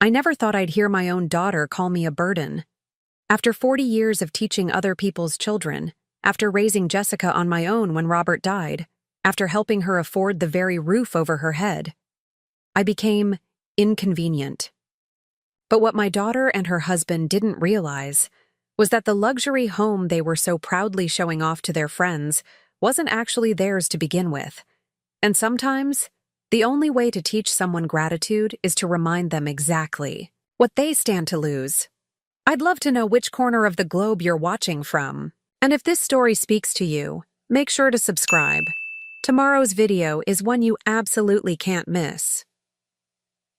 I never thought I'd hear my own daughter call me a burden. After 40 years of teaching other people's children, after raising Jessica on my own when Robert died, after helping her afford the very roof over her head, I became inconvenient. But what my daughter and her husband didn't realize was that the luxury home they were so proudly showing off to their friends wasn't actually theirs to begin with. And sometimes, the only way to teach someone gratitude is to remind them exactly what they stand to lose. I'd love to know which corner of the globe you're watching from. And if this story speaks to you, make sure to subscribe. Tomorrow's video is one you absolutely can't miss.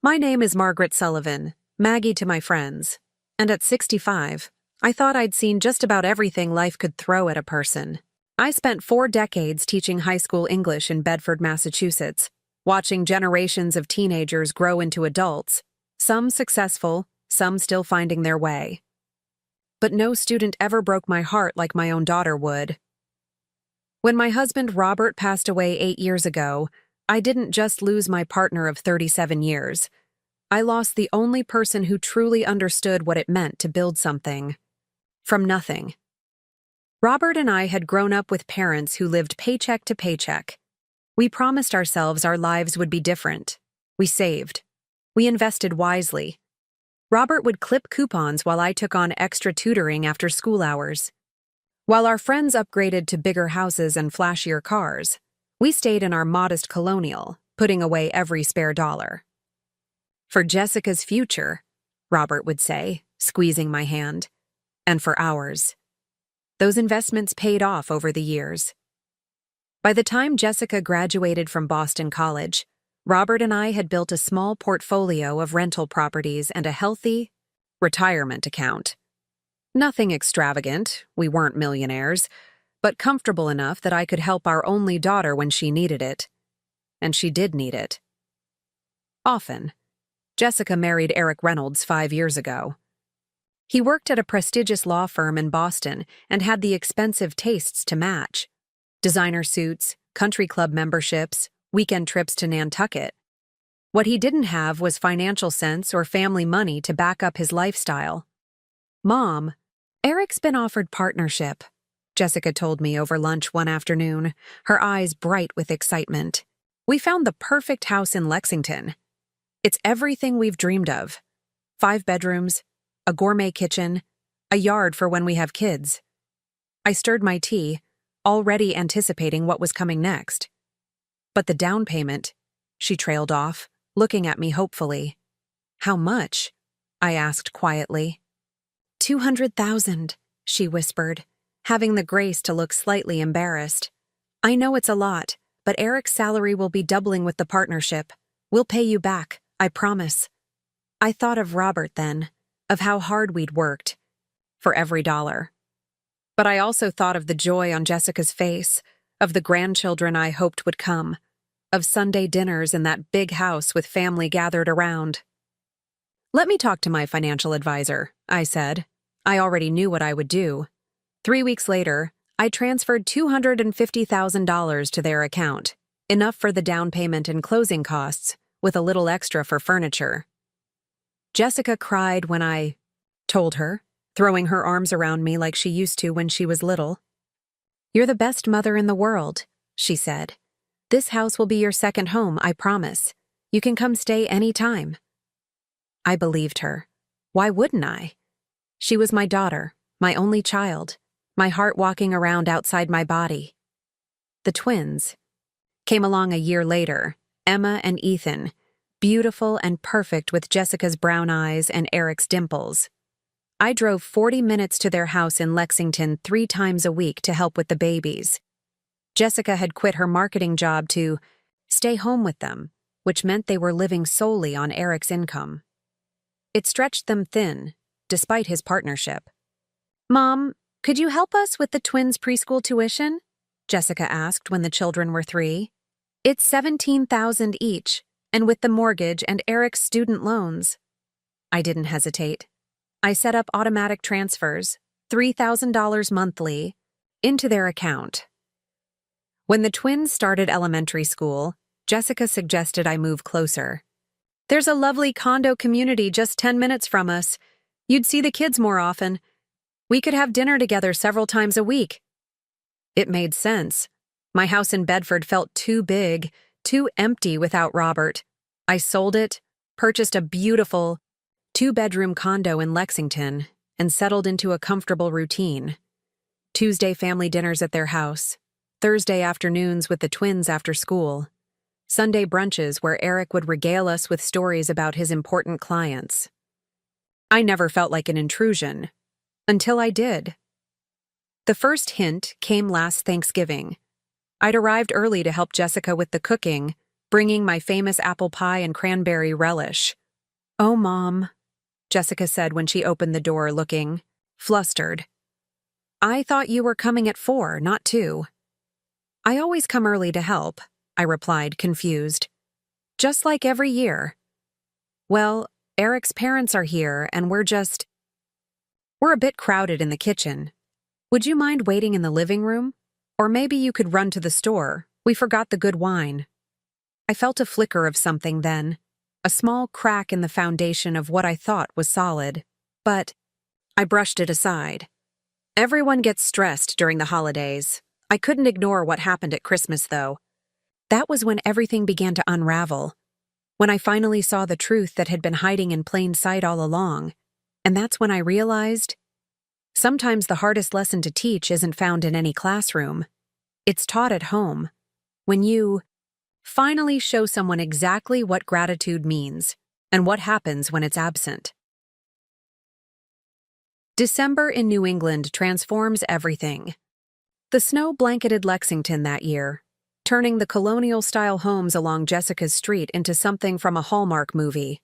My name is Margaret Sullivan, Maggie to my friends. And at 65, I thought I'd seen just about everything life could throw at a person. I spent 4 decades teaching high school English in Bedford, Massachusetts, watching generations of teenagers grow into adults, some successful, some still finding their way. But no student ever broke my heart like my own daughter would. When my husband Robert passed away 8 years ago, I didn't just lose my partner of 37 years. I lost the only person who truly understood what it meant to build something from nothing. Robert and I had grown up with parents who lived paycheck to paycheck. We promised ourselves our lives would be different. We saved. We invested wisely. Robert would clip coupons while I took on extra tutoring after school hours. While our friends upgraded to bigger houses and flashier cars, we stayed in our modest colonial, putting away every spare dollar. For Jessica's future, Robert would say, squeezing my hand, and for ours. Those investments paid off over the years. By the time Jessica graduated from Boston College, Robert and I had built a small portfolio of rental properties and a healthy retirement account. Nothing extravagant, we weren't millionaires, but comfortable enough that I could help our only daughter when she needed it. And she did need it. Often. Jessica married Eric Reynolds 5 years ago. He worked at a prestigious law firm in Boston and had the expensive tastes to match. Designer suits, country club memberships, weekend trips to Nantucket. What he didn't have was financial sense or family money to back up his lifestyle. "Mom, Eric's been offered partnership," Jessica told me over lunch one afternoon, her eyes bright with excitement. "We found the perfect house in Lexington. It's everything we've dreamed of. 5 bedrooms, a gourmet kitchen, a yard for when we have kids." I stirred my tea, already anticipating what was coming next. "But the down payment," she trailed off, looking at me hopefully. "How much?" I asked quietly. "200,000, she whispered, having the grace to look slightly embarrassed. "I know it's a lot, but Eric's salary will be doubling with the partnership. We'll pay you back, I promise." I thought of Robert then, of how hard we'd worked, for every dollar. But I also thought of the joy on Jessica's face, of the grandchildren I hoped would come, of Sunday dinners in that big house with family gathered around. "Let me talk to my financial advisor," I said. I already knew what I would do. 3 weeks later, I transferred $250,000 to their account, enough for the down payment and closing costs, with a little extra for furniture. Jessica cried when I told her, throwing her arms around me like she used to when she was little. "You're the best mother in the world," she said. "This house will be your second home, I promise. You can come stay any time." I believed her. Why wouldn't I? She was my daughter, my only child, my heart walking around outside my body. The twins came along a year later, Emma and Ethan, beautiful and perfect with Jessica's brown eyes and Eric's dimples. I drove 40 minutes to their house in Lexington 3 times a week to help with the babies. Jessica had quit her marketing job to stay home with them, which meant they were living solely on Eric's income. It stretched them thin, despite his partnership. "Mom, could you help us with the twins' preschool tuition?" Jessica asked when the children were 3. "It's $17,000 each, and with the mortgage and Eric's student loans." I didn't hesitate. I set up automatic transfers, $3,000 monthly, into their account. When the twins started elementary school, Jessica suggested I move closer. There's a lovely condo community just 10 minutes from us. You'd see the kids more often. We could have dinner together several times a week. It made sense. My house in Bedford felt too big, too empty without Robert. I sold it, purchased a beautiful two-bedroom condo in Lexington, and settled into a comfortable routine. Tuesday family dinners at their house, Thursday afternoons with the twins after school, Sunday brunches where Eric would regale us with stories about his important clients. I never felt like an intrusion, until I did. The first hint came last Thanksgiving. I'd arrived early to help Jessica with the cooking, bringing my famous apple pie and cranberry relish. "Oh, Mom," Jessica said when she opened the door looking flustered. "I thought you were coming at 4, not 2. "I always come early to help," I replied, confused. "Just like every year." "Well, Eric's parents are here and we're a bit crowded in the kitchen. Would you mind waiting in the living room? Or maybe you could run to the store. We forgot the good wine." I felt a flicker of something then, a small crack in the foundation of what I thought was solid. But I brushed it aside. Everyone gets stressed during the holidays. I couldn't ignore what happened at Christmas, though. That was when everything began to unravel. When I finally saw the truth that had been hiding in plain sight all along. And that's when I realized sometimes the hardest lesson to teach isn't found in any classroom. It's taught at home. When you finally show someone exactly what gratitude means and what happens when it's absent. December in New England transforms everything. The snow blanketed Lexington that year, turning the colonial-style homes along Jessica's street into something from a Hallmark movie.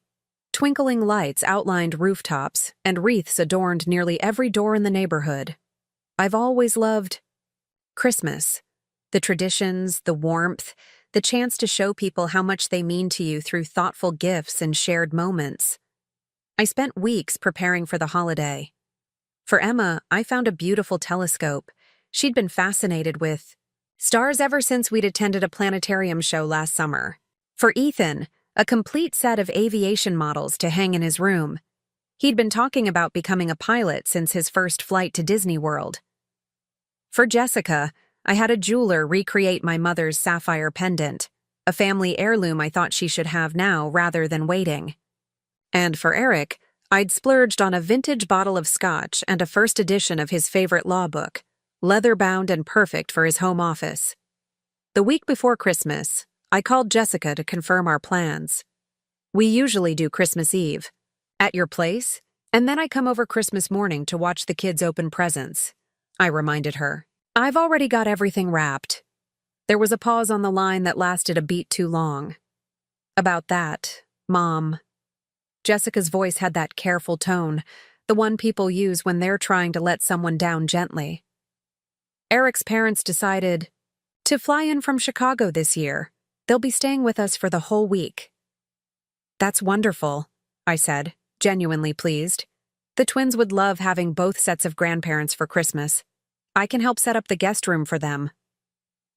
Twinkling lights outlined rooftops, and wreaths adorned nearly every door in the neighborhood. I've always loved Christmas. The traditions, the warmth, the chance to show people how much they mean to you through thoughtful gifts and shared moments. I spent weeks preparing for the holiday. For Emma, I found a beautiful telescope. She'd been fascinated with stars ever since we'd attended a planetarium show last summer. For Ethan, a complete set of aviation models to hang in his room. He'd been talking about becoming a pilot since his first flight to Disney World. For Jessica, I had a jeweler recreate my mother's sapphire pendant, a family heirloom I thought she should have now rather than waiting. And for Eric, I'd splurged on a vintage bottle of scotch and a first edition of his favorite law book, leather-bound and perfect for his home office. The week before Christmas, I called Jessica to confirm our plans. "We usually do Christmas Eve, at your place, and then I come over Christmas morning to watch the kids open presents," I reminded her. "I've already got everything wrapped." There was a pause on the line that lasted a beat too long. "About that, Mom." Jessica's voice had that careful tone, the one people use when they're trying to let someone down gently. "Eric's parents decided to fly in from Chicago this year. They'll be staying with us for the whole week." "That's wonderful," I said, genuinely pleased. "The twins would love having both sets of grandparents for Christmas. I can help set up the guest room for them."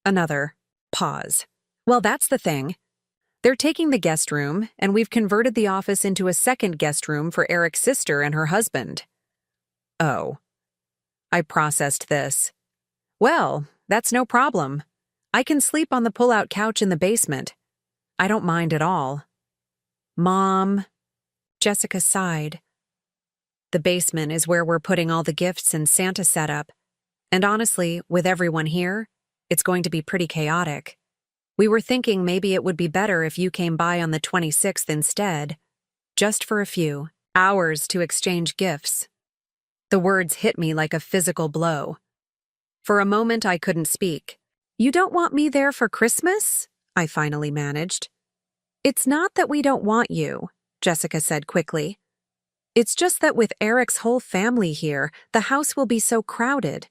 Another pause. "Well, that's the thing. They're taking the guest room, and we've converted the office into a second guest room for Eric's sister and her husband." "Oh." I processed this. "Well, that's no problem. I can sleep on the pull-out couch in the basement. I don't mind at all." "Mom," Jessica sighed. "The basement is where we're putting all the gifts and Santa setup. And honestly, with everyone here, it's going to be pretty chaotic. We were thinking maybe it would be better if you came by on the 26th instead, just for a few hours to exchange gifts." The words hit me like a physical blow. For a moment, I couldn't speak. "You don't want me there for Christmas?" I finally managed. "It's not that we don't want you," Jessica said quickly. "It's just that with Eric's whole family here, the house will be so crowded.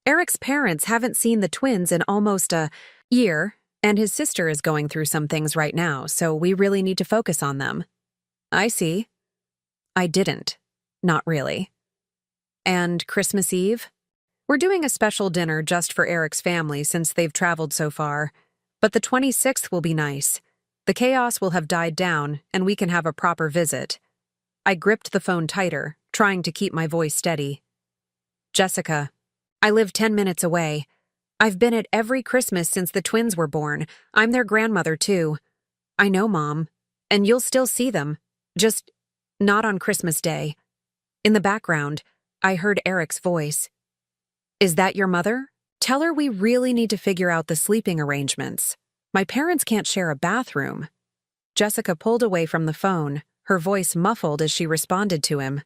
Eric's parents haven't seen the twins in almost a year, and his sister is going through some things right now, so we really need to focus on them." "I see." I didn't. Not really. "And Christmas Eve? We're doing a special dinner just for Eric's family since they've traveled so far, but the 26th will be nice. The chaos will have died down, and we can have a proper visit. I gripped the phone tighter, trying to keep my voice steady. Jessica, I live 10 minutes away. I've been at every Christmas since the twins were born. I'm their grandmother, too. I know, Mom. And you'll still see them. Just not on Christmas Day. In the background, I heard Eric's voice. Is that your mother? Tell her we really need to figure out the sleeping arrangements. My parents can't share a bathroom. Jessica pulled away from the phone, her voice muffled as she responded to him.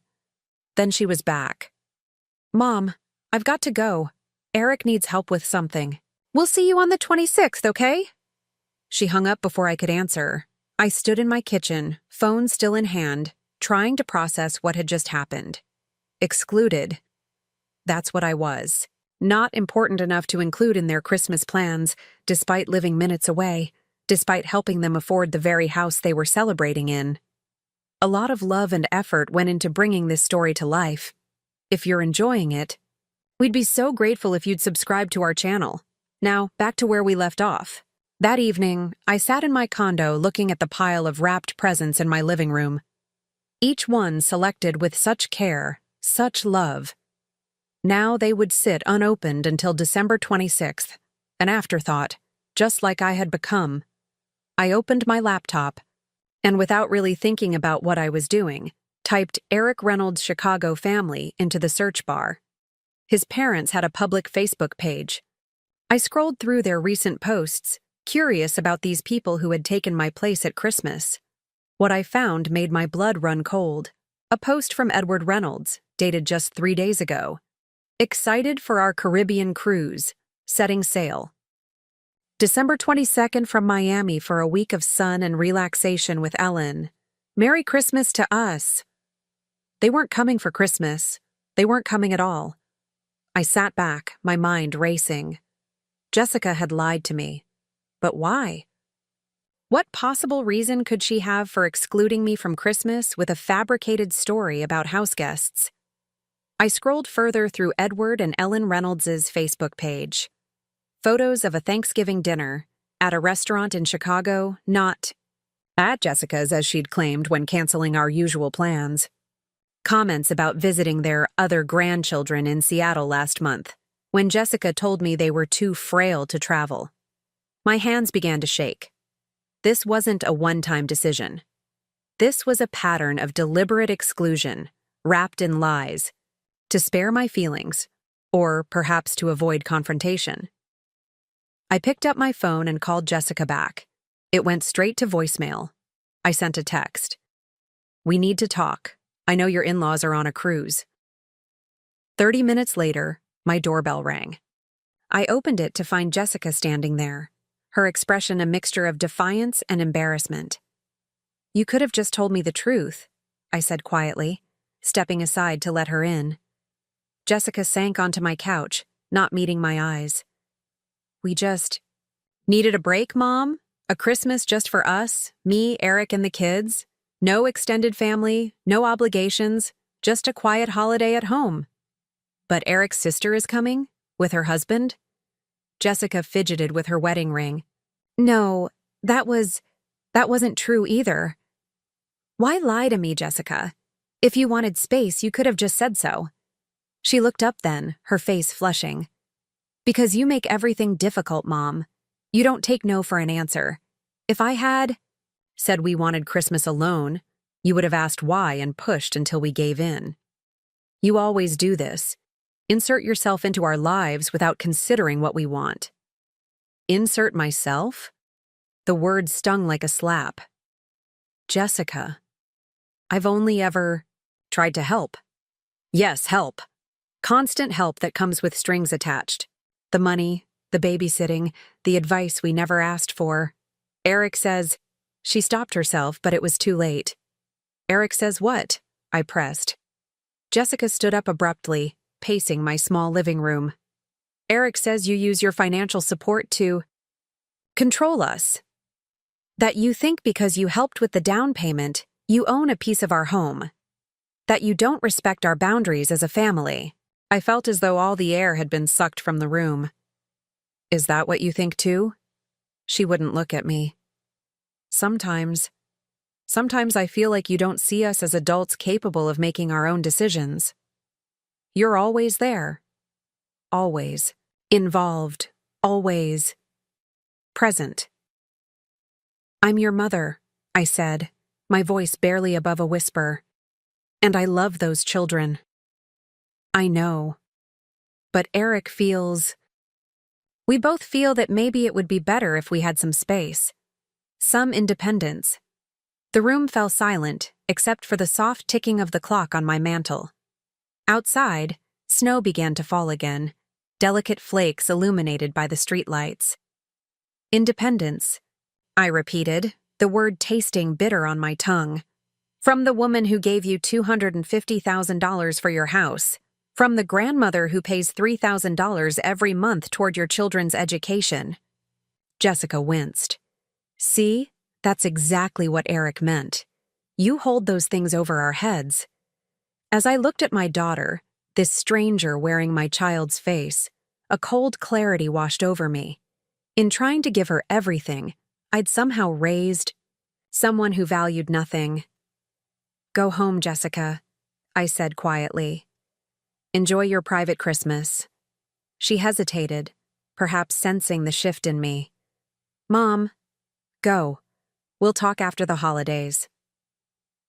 Then she was back. Mom, I've got to go. Eric needs help with something. We'll see you on the 26th, okay? She hung up before I could answer. I stood in my kitchen, phone still in hand, trying to process what had just happened. Excluded. That's what I was. Not important enough to include in their Christmas plans, despite living minutes away, despite helping them afford the very house they were celebrating in. A lot of love and effort went into bringing this story to life. If you're enjoying it, we'd be so grateful if you'd subscribe to our channel. Now, back to where we left off. That evening, I sat in my condo looking at the pile of wrapped presents in my living room. Each one selected with such care, such love. Now they would sit unopened until December 26th, an afterthought, just like I had become. I opened my laptop, and without really thinking about what I was doing, typed Eric Reynolds' Chicago family into the search bar. His parents had a public Facebook page. I scrolled through their recent posts, curious about these people who had taken my place at Christmas. What I found made my blood run cold. A post from Edward Reynolds, dated just 3 days ago. Excited for our Caribbean cruise, setting sail. December 22nd from Miami for a week of sun and relaxation with Ellen. Merry Christmas to us. They weren't coming for Christmas. They weren't coming at all. I sat back, my mind racing. Jessica had lied to me. But why? What possible reason could she have for excluding me from Christmas with a fabricated story about houseguests? I scrolled further through Edward and Ellen Reynolds' Facebook page. Photos of a Thanksgiving dinner at a restaurant in Chicago, not at Jessica's as she'd claimed when canceling our usual plans. Comments about visiting their other grandchildren in Seattle last month, when Jessica told me they were too frail to travel. My hands began to shake. This wasn't a one-time decision. This was a pattern of deliberate exclusion, wrapped in lies, to spare my feelings, or perhaps to avoid confrontation. I picked up my phone and called Jessica back. It went straight to voicemail. I sent a text. We need to talk. I know your in-laws are on a cruise. 30 minutes later, my doorbell rang. I opened it to find Jessica standing there, her expression a mixture of defiance and embarrassment. You could have just told me the truth, I said quietly, stepping aside to let her in. Jessica sank onto my couch, not meeting my eyes. We just needed a break, Mom? A Christmas just for us, me, Eric, and the kids? No extended family, no obligations, just a quiet holiday at home. But Eric's sister is coming? With her husband? Jessica fidgeted with her wedding ring. No, that wasn't true either. Why lie to me, Jessica? If you wanted space, you could have just said so. She looked up then, her face flushing. Because you make everything difficult, Mom. You don't take no for an answer. If I had said we wanted Christmas alone, you would have asked why and pushed until we gave in. You always do this. Insert yourself into our lives without considering what we want. Insert myself? The word stung like a slap. Jessica. I've only ever tried to help. Yes, help. Constant help that comes with strings attached. The money, the babysitting, the advice we never asked for. Eric says, she stopped herself, but it was too late. Eric says what? I pressed. Jessica stood up abruptly, pacing my small living room. Eric says you use your financial support to control us. That you think because you helped with the down payment, you own a piece of our home. That you don't respect our boundaries as a family. I felt as though all the air had been sucked from the room. Is that what you think too? She wouldn't look at me. Sometimes. Sometimes I feel like you don't see us as adults capable of making our own decisions. You're always there. Always. Involved. Always. Present. I'm your mother, I said, my voice barely above a whisper. And I love those children. I know. But Eric feels... We both feel that maybe it would be better if we had some space. Some independence. The room fell silent, except for the soft ticking of the clock on my mantel. Outside, snow began to fall again, delicate flakes illuminated by the streetlights. Independence, I repeated, the word tasting bitter on my tongue. From the woman who gave you $250,000 for your house. From the grandmother who pays $3,000 every month toward your children's education. Jessica winced. See? That's exactly what Eric meant. You hold those things over our heads. As I looked at my daughter, this stranger wearing my child's face, a cold clarity washed over me. In trying to give her everything, I'd somehow raised someone who valued nothing. Go home, Jessica, I said quietly. Enjoy your private Christmas. She hesitated, perhaps sensing the shift in me. Mom, go. We'll talk after the holidays.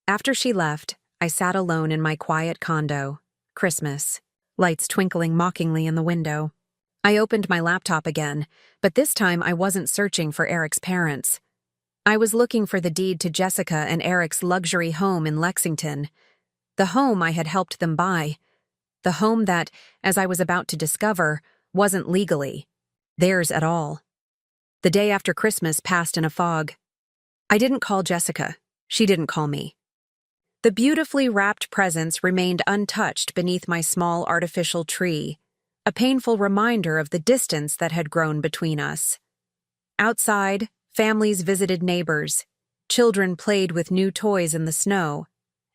After she left, I sat alone in my quiet condo. Christmas. Lights twinkling mockingly in the window. I opened my laptop again, but this time I wasn't searching for Eric's parents. I was looking for the deed to Jessica and Eric's luxury home in Lexington. The home I had helped them buy. The home that, as I was about to discover, wasn't legally theirs at all. The day after Christmas passed in a fog. I didn't call Jessica. She didn't call me. The beautifully wrapped presents remained untouched beneath my small artificial tree, a painful reminder of the distance that had grown between us. Outside, families visited neighbors, children played with new toys in the snow,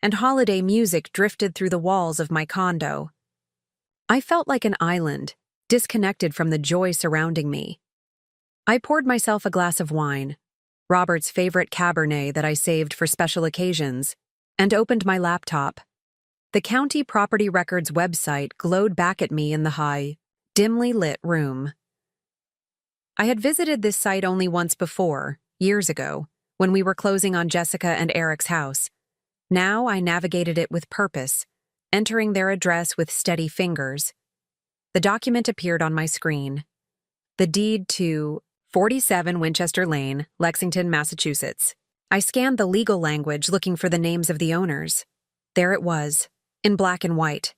and holiday music drifted through the walls of my condo. I felt like an island, disconnected from the joy surrounding me. I poured myself a glass of wine, Robert's favorite Cabernet that I saved for special occasions, and opened my laptop. The county property records website glowed back at me in the high, dimly lit room. I had visited this site only once before, years ago, when we were closing on Jessica and Eric's house. Now I navigated it with purpose, entering their address with steady fingers. The document appeared on my screen. The deed to 47 Winchester Lane, Lexington, Massachusetts. I scanned the legal language looking for the names of the owners. There it was, in black and white.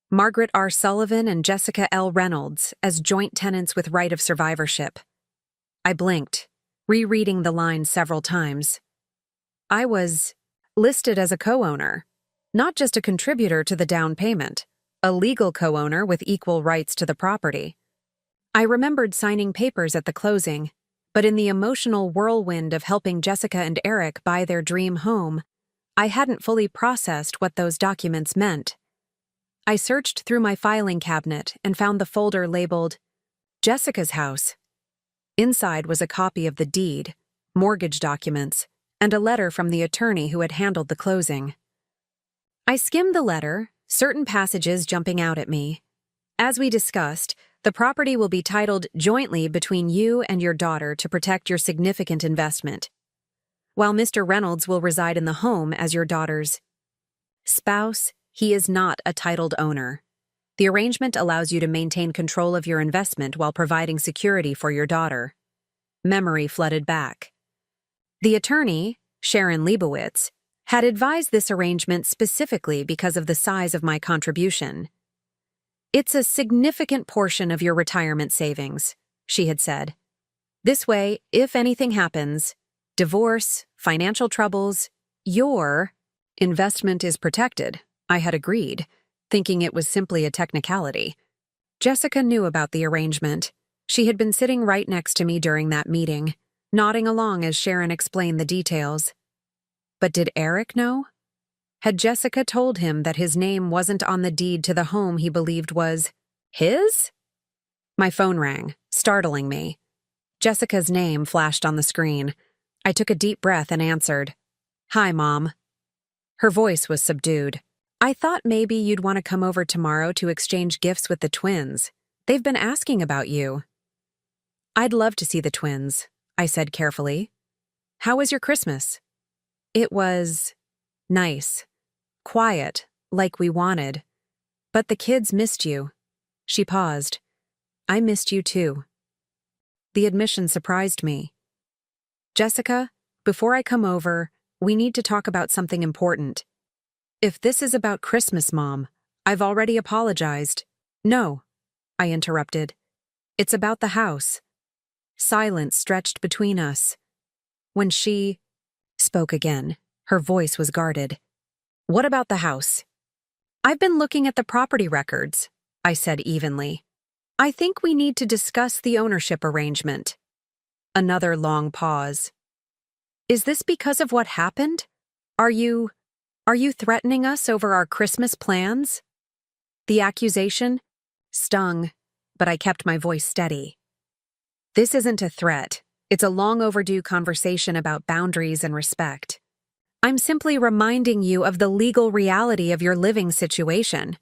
Margaret R. Sullivan and Jessica L. Reynolds as joint tenants with right of survivorship. I blinked, rereading the line several times. I was listed as a co-owner, not just a contributor to the down payment, a legal co-owner with equal rights to the property. I remembered signing papers at the closing, but in the emotional whirlwind of helping Jessica and Eric buy their dream home, I hadn't fully processed what those documents meant. I searched through my filing cabinet and found the folder labeled Jessica's House. Inside was a copy of the deed, mortgage documents, and a letter from the attorney who had handled the closing. I skimmed the letter, certain passages jumping out at me. As we discussed, the property will be titled jointly between you and your daughter to protect your significant investment, while Mr. Reynolds will reside in the home as your daughter's spouse. He is not a titled owner. The arrangement allows you to maintain control of your investment while providing security for your daughter. Memory flooded back. The attorney, Sharon Leibowitz, had advised this arrangement specifically because of the size of my contribution. It's a significant portion of your retirement savings, she had said. This way, if anything happens, divorce, financial troubles, your investment is protected. I had agreed, thinking it was simply a technicality. Jessica knew about the arrangement. She had been sitting right next to me during that meeting, nodding along as Sharon explained the details. But did Eric know? Had Jessica told him that his name wasn't on the deed to the home he believed was his? My phone rang, startling me. Jessica's name flashed on the screen. I took a deep breath and answered, "Hi, Mom." Her voice was subdued. "I thought maybe you'd want to come over tomorrow to exchange gifts with the twins. They've been asking about you." "I'd love to see the twins," I said carefully. "How was your Christmas?" "It was nice. Quiet, like we wanted. But the kids missed you." She paused. "I missed you too." The admission surprised me. "Jessica, before I come over, we need to talk about something important." "If this is about Christmas, Mom, I've already apologized." "No," I interrupted. "It's about the house." Silence stretched between us. When she spoke again, her voice was guarded. "What about the house?" "I've been looking at the property records," I said evenly. "I think we need to discuss the ownership arrangement." Another long pause. "Is this because of what happened? Are you threatening us over our Christmas plans?" The accusation stung, but I kept my voice steady. "This isn't a threat. It's a long overdue conversation about boundaries and respect. I'm simply reminding you of the legal reality of your living situation."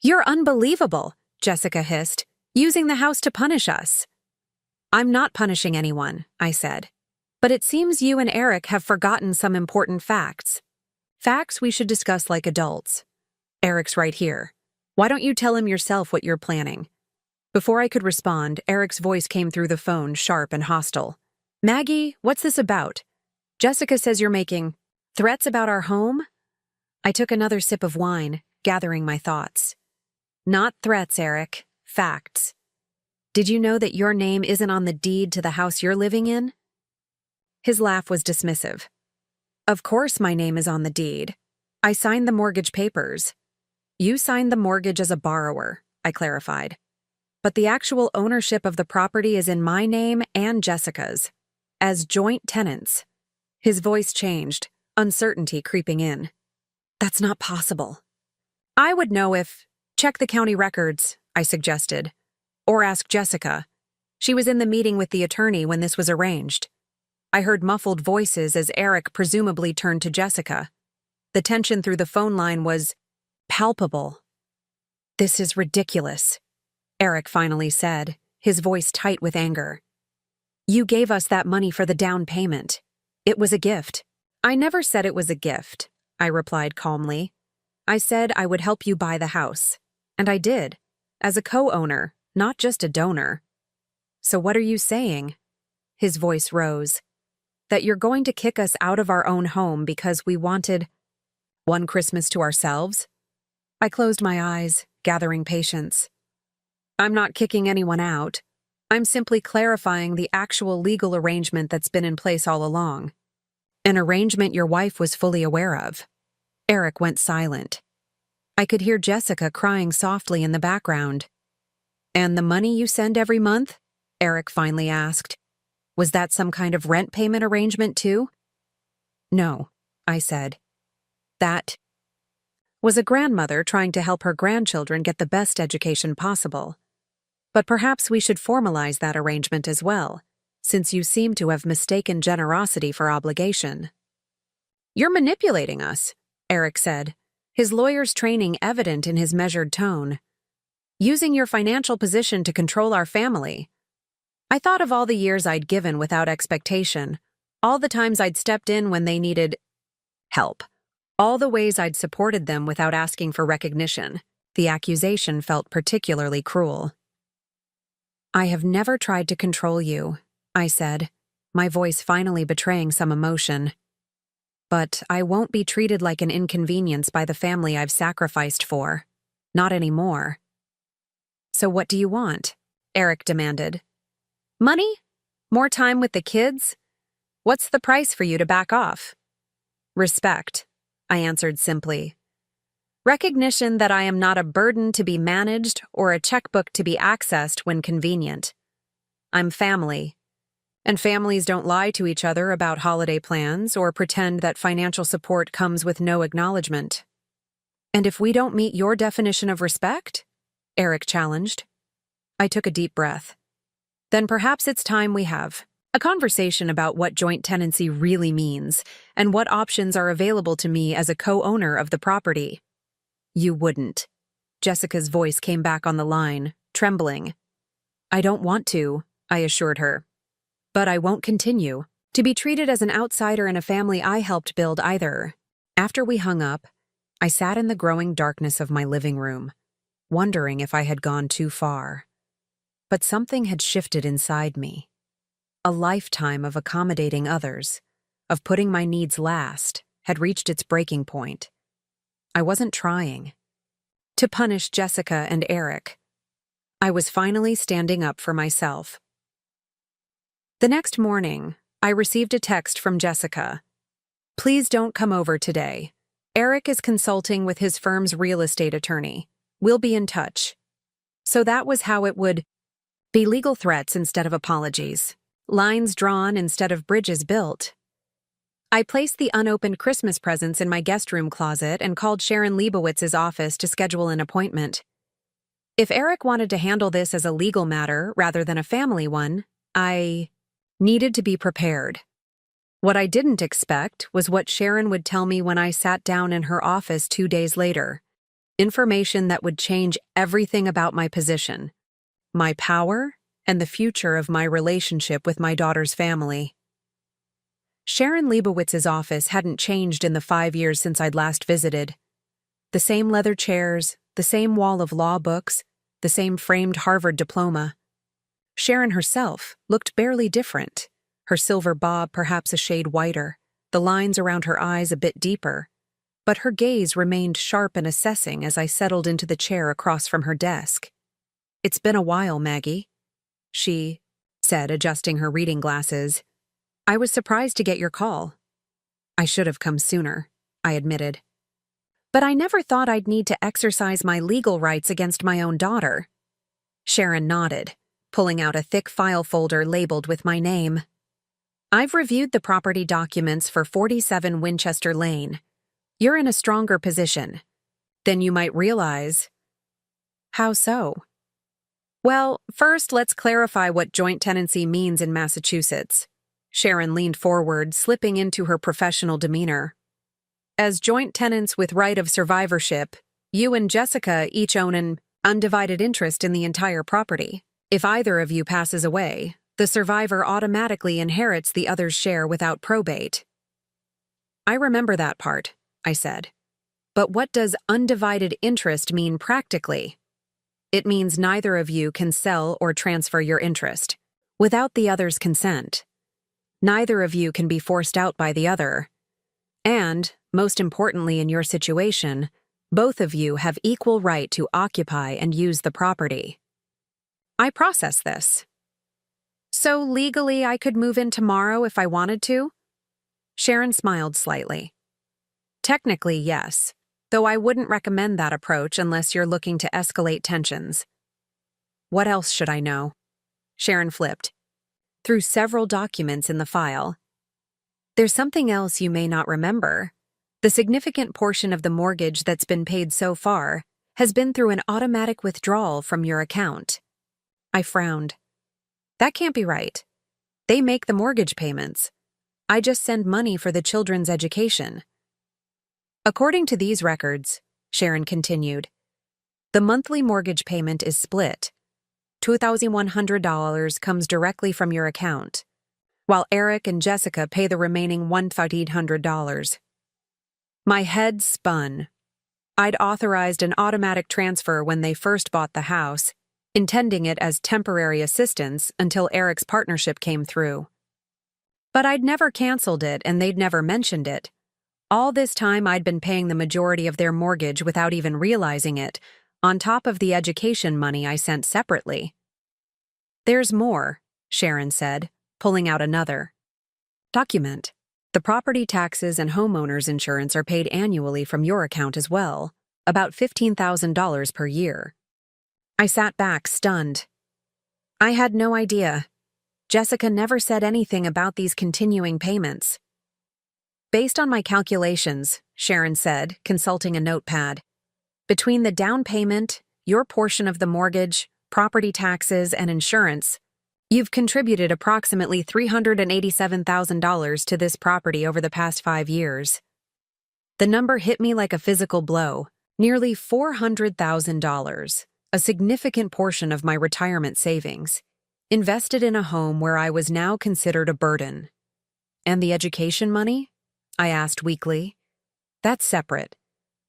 "You're unbelievable," Jessica hissed, "using the house to punish us." "I'm not punishing anyone," I said. "But it seems you and Eric have forgotten some important facts. Facts we should discuss like adults. Eric's right here. Why don't you tell him yourself what you're planning?" Before I could respond, Eric's voice came through the phone, sharp and hostile. "Maggie, what's this about? Jessica says you're making threats about our home?" I took another sip of wine, gathering my thoughts. "Not threats, Eric. Facts. Did you know that your name isn't on the deed to the house you're living in?" His laugh was dismissive. "Of course my name is on the deed. I signed the mortgage papers." "You signed the mortgage as a borrower," I clarified. "But the actual ownership of the property is in my name and Jessica's, as joint tenants." His voice changed, uncertainty creeping in. "That's not possible." "I would know if— check the county records," I suggested. "Or ask Jessica. She was in the meeting with the attorney when this was arranged." I heard muffled voices as Eric presumably turned to Jessica. The tension through the phone line was palpable. "This is ridiculous," Eric finally said, his voice tight with anger. "You gave us that money for the down payment. It was a gift." "I never said it was a gift," I replied calmly. "I said I would help you buy the house. And I did, as a co-owner, not just a donor." "So what are you saying?" His voice rose. "That you're going to kick us out of our own home because we wanted one Christmas to ourselves?" I closed my eyes, gathering patience. "I'm not kicking anyone out. I'm simply clarifying the actual legal arrangement that's been in place all along. An arrangement your wife was fully aware of." Eric went silent. I could hear Jessica crying softly in the background. "And the money you send every month?" Eric finally asked. "Was that some kind of rent payment arrangement too?" "No," I said. "That was a grandmother trying to help her grandchildren get the best education possible. But perhaps we should formalize that arrangement as well, since you seem to have mistaken generosity for obligation." "You're manipulating us," Eric said, his lawyer's training evident in his measured tone. "Using your financial position to control our family." I thought of all the years I'd given without expectation, all the times I'd stepped in when they needed help, all the ways I'd supported them without asking for recognition. The accusation felt particularly cruel. "I have never tried to control you," I said, my voice finally betraying some emotion. "But I won't be treated like an inconvenience by the family I've sacrificed for. Not anymore." "So what do you want?" Eric demanded. "Money? More time with the kids? What's the price for you to back off?" "Respect," I answered simply. "Recognition that I am not a burden to be managed or a checkbook to be accessed when convenient. I'm family, and families don't lie to each other about holiday plans or pretend that financial support comes with no acknowledgement." "And if we don't meet your definition of respect?" Eric challenged. I took a deep breath. "Then perhaps it's time we have A conversation about what joint tenancy really means and what options are available to me as a co-owner of the property. You wouldn't. Jessica's voice came back on the line, trembling. I don't want to, I assured her. But I won't continue to be treated as an outsider in a family I helped build either. After we hung up, I sat in the growing darkness of my living room, wondering if I had gone too far. But something had shifted inside me. A lifetime of accommodating others, of putting my needs last, had reached its breaking point. I wasn't trying to punish Jessica and Eric. I was finally standing up for myself. The next morning, I received a text from Jessica. Please don't come over today. Eric is consulting with his firm's real estate attorney. We'll be in touch. So that was how it would be: legal threats instead of apologies, lines drawn instead of bridges built. I placed the unopened Christmas presents in my guest room closet and called Sharon Leibowitz's office to schedule an appointment. If Eric wanted to handle this as a legal matter rather than a family one, I needed to be prepared. What I didn't expect was what Sharon would tell me when I sat down in her office 2 days later. Information that would change everything about my position, my power, and the future of my relationship with my daughter's family. Sharon Leibowitz's office hadn't changed in the 5 years since I'd last visited. The same leather chairs, the same wall of law books, the same framed Harvard diploma. Sharon herself looked barely different, her silver bob perhaps a shade whiter, the lines around her eyes a bit deeper, but her gaze remained sharp and assessing as I settled into the chair across from her desk. It's been a while, Maggie, she said, adjusting her reading glasses. I was surprised to get your call. I should have come sooner, I admitted. But I never thought I'd need to exercise my legal rights against my own daughter. Sharon nodded, pulling out a thick file folder labeled with my name. I've reviewed the property documents for 47 Winchester Lane. You're in a stronger position than you might realize. How so? Well, first let's clarify what joint tenancy means in Massachusetts. Sharon leaned forward, slipping into her professional demeanor. As joint tenants with right of survivorship, you and Jessica each own an undivided interest in the entire property. If either of you passes away, the survivor automatically inherits the other's share without probate. I remember that part, I said. But what does undivided interest mean practically? It means neither of you can sell or transfer your interest without the other's consent. Neither of you can be forced out by the other. And, most importantly in your situation, both of you have equal right to occupy and use the property. I processed this. So legally I could move in tomorrow if I wanted to? Sharon smiled slightly. Technically, yes, though I wouldn't recommend that approach unless you're looking to escalate tensions. What else should I know? Sharon flipped through several documents in the file. There's something else you may not remember. The significant portion of the mortgage that's been paid so far has been through an automatic withdrawal from your account. I frowned. That can't be right. They make the mortgage payments. I just send money for the children's education. According to these records, Sharon continued, the monthly mortgage payment is split. $2,100 comes directly from your account, while Eric and Jessica pay the remaining $1,800. My head spun. I'd authorized an automatic transfer when they first bought the house, intending it as temporary assistance until Eric's partnership came through. But I'd never canceled it and they'd never mentioned it. All this time I'd been paying the majority of their mortgage without even realizing it, on top of the education money I sent separately. There's more, Sharon said, pulling out another document. The property taxes and homeowners insurance are paid annually from your account as well, about $15,000 per year. I sat back, stunned. I had no idea. Jessica never said anything about these continuing payments. Based on my calculations, Sharon said, consulting a notepad, between the down payment, your portion of the mortgage, property taxes, and insurance, You've contributed approximately $387,000 to this property over the past 5 years. The number hit me like a physical blow, nearly $400,000, a significant portion of my retirement savings, invested in a home where I was now considered a burden. And the education money? I asked weakly. That's separate.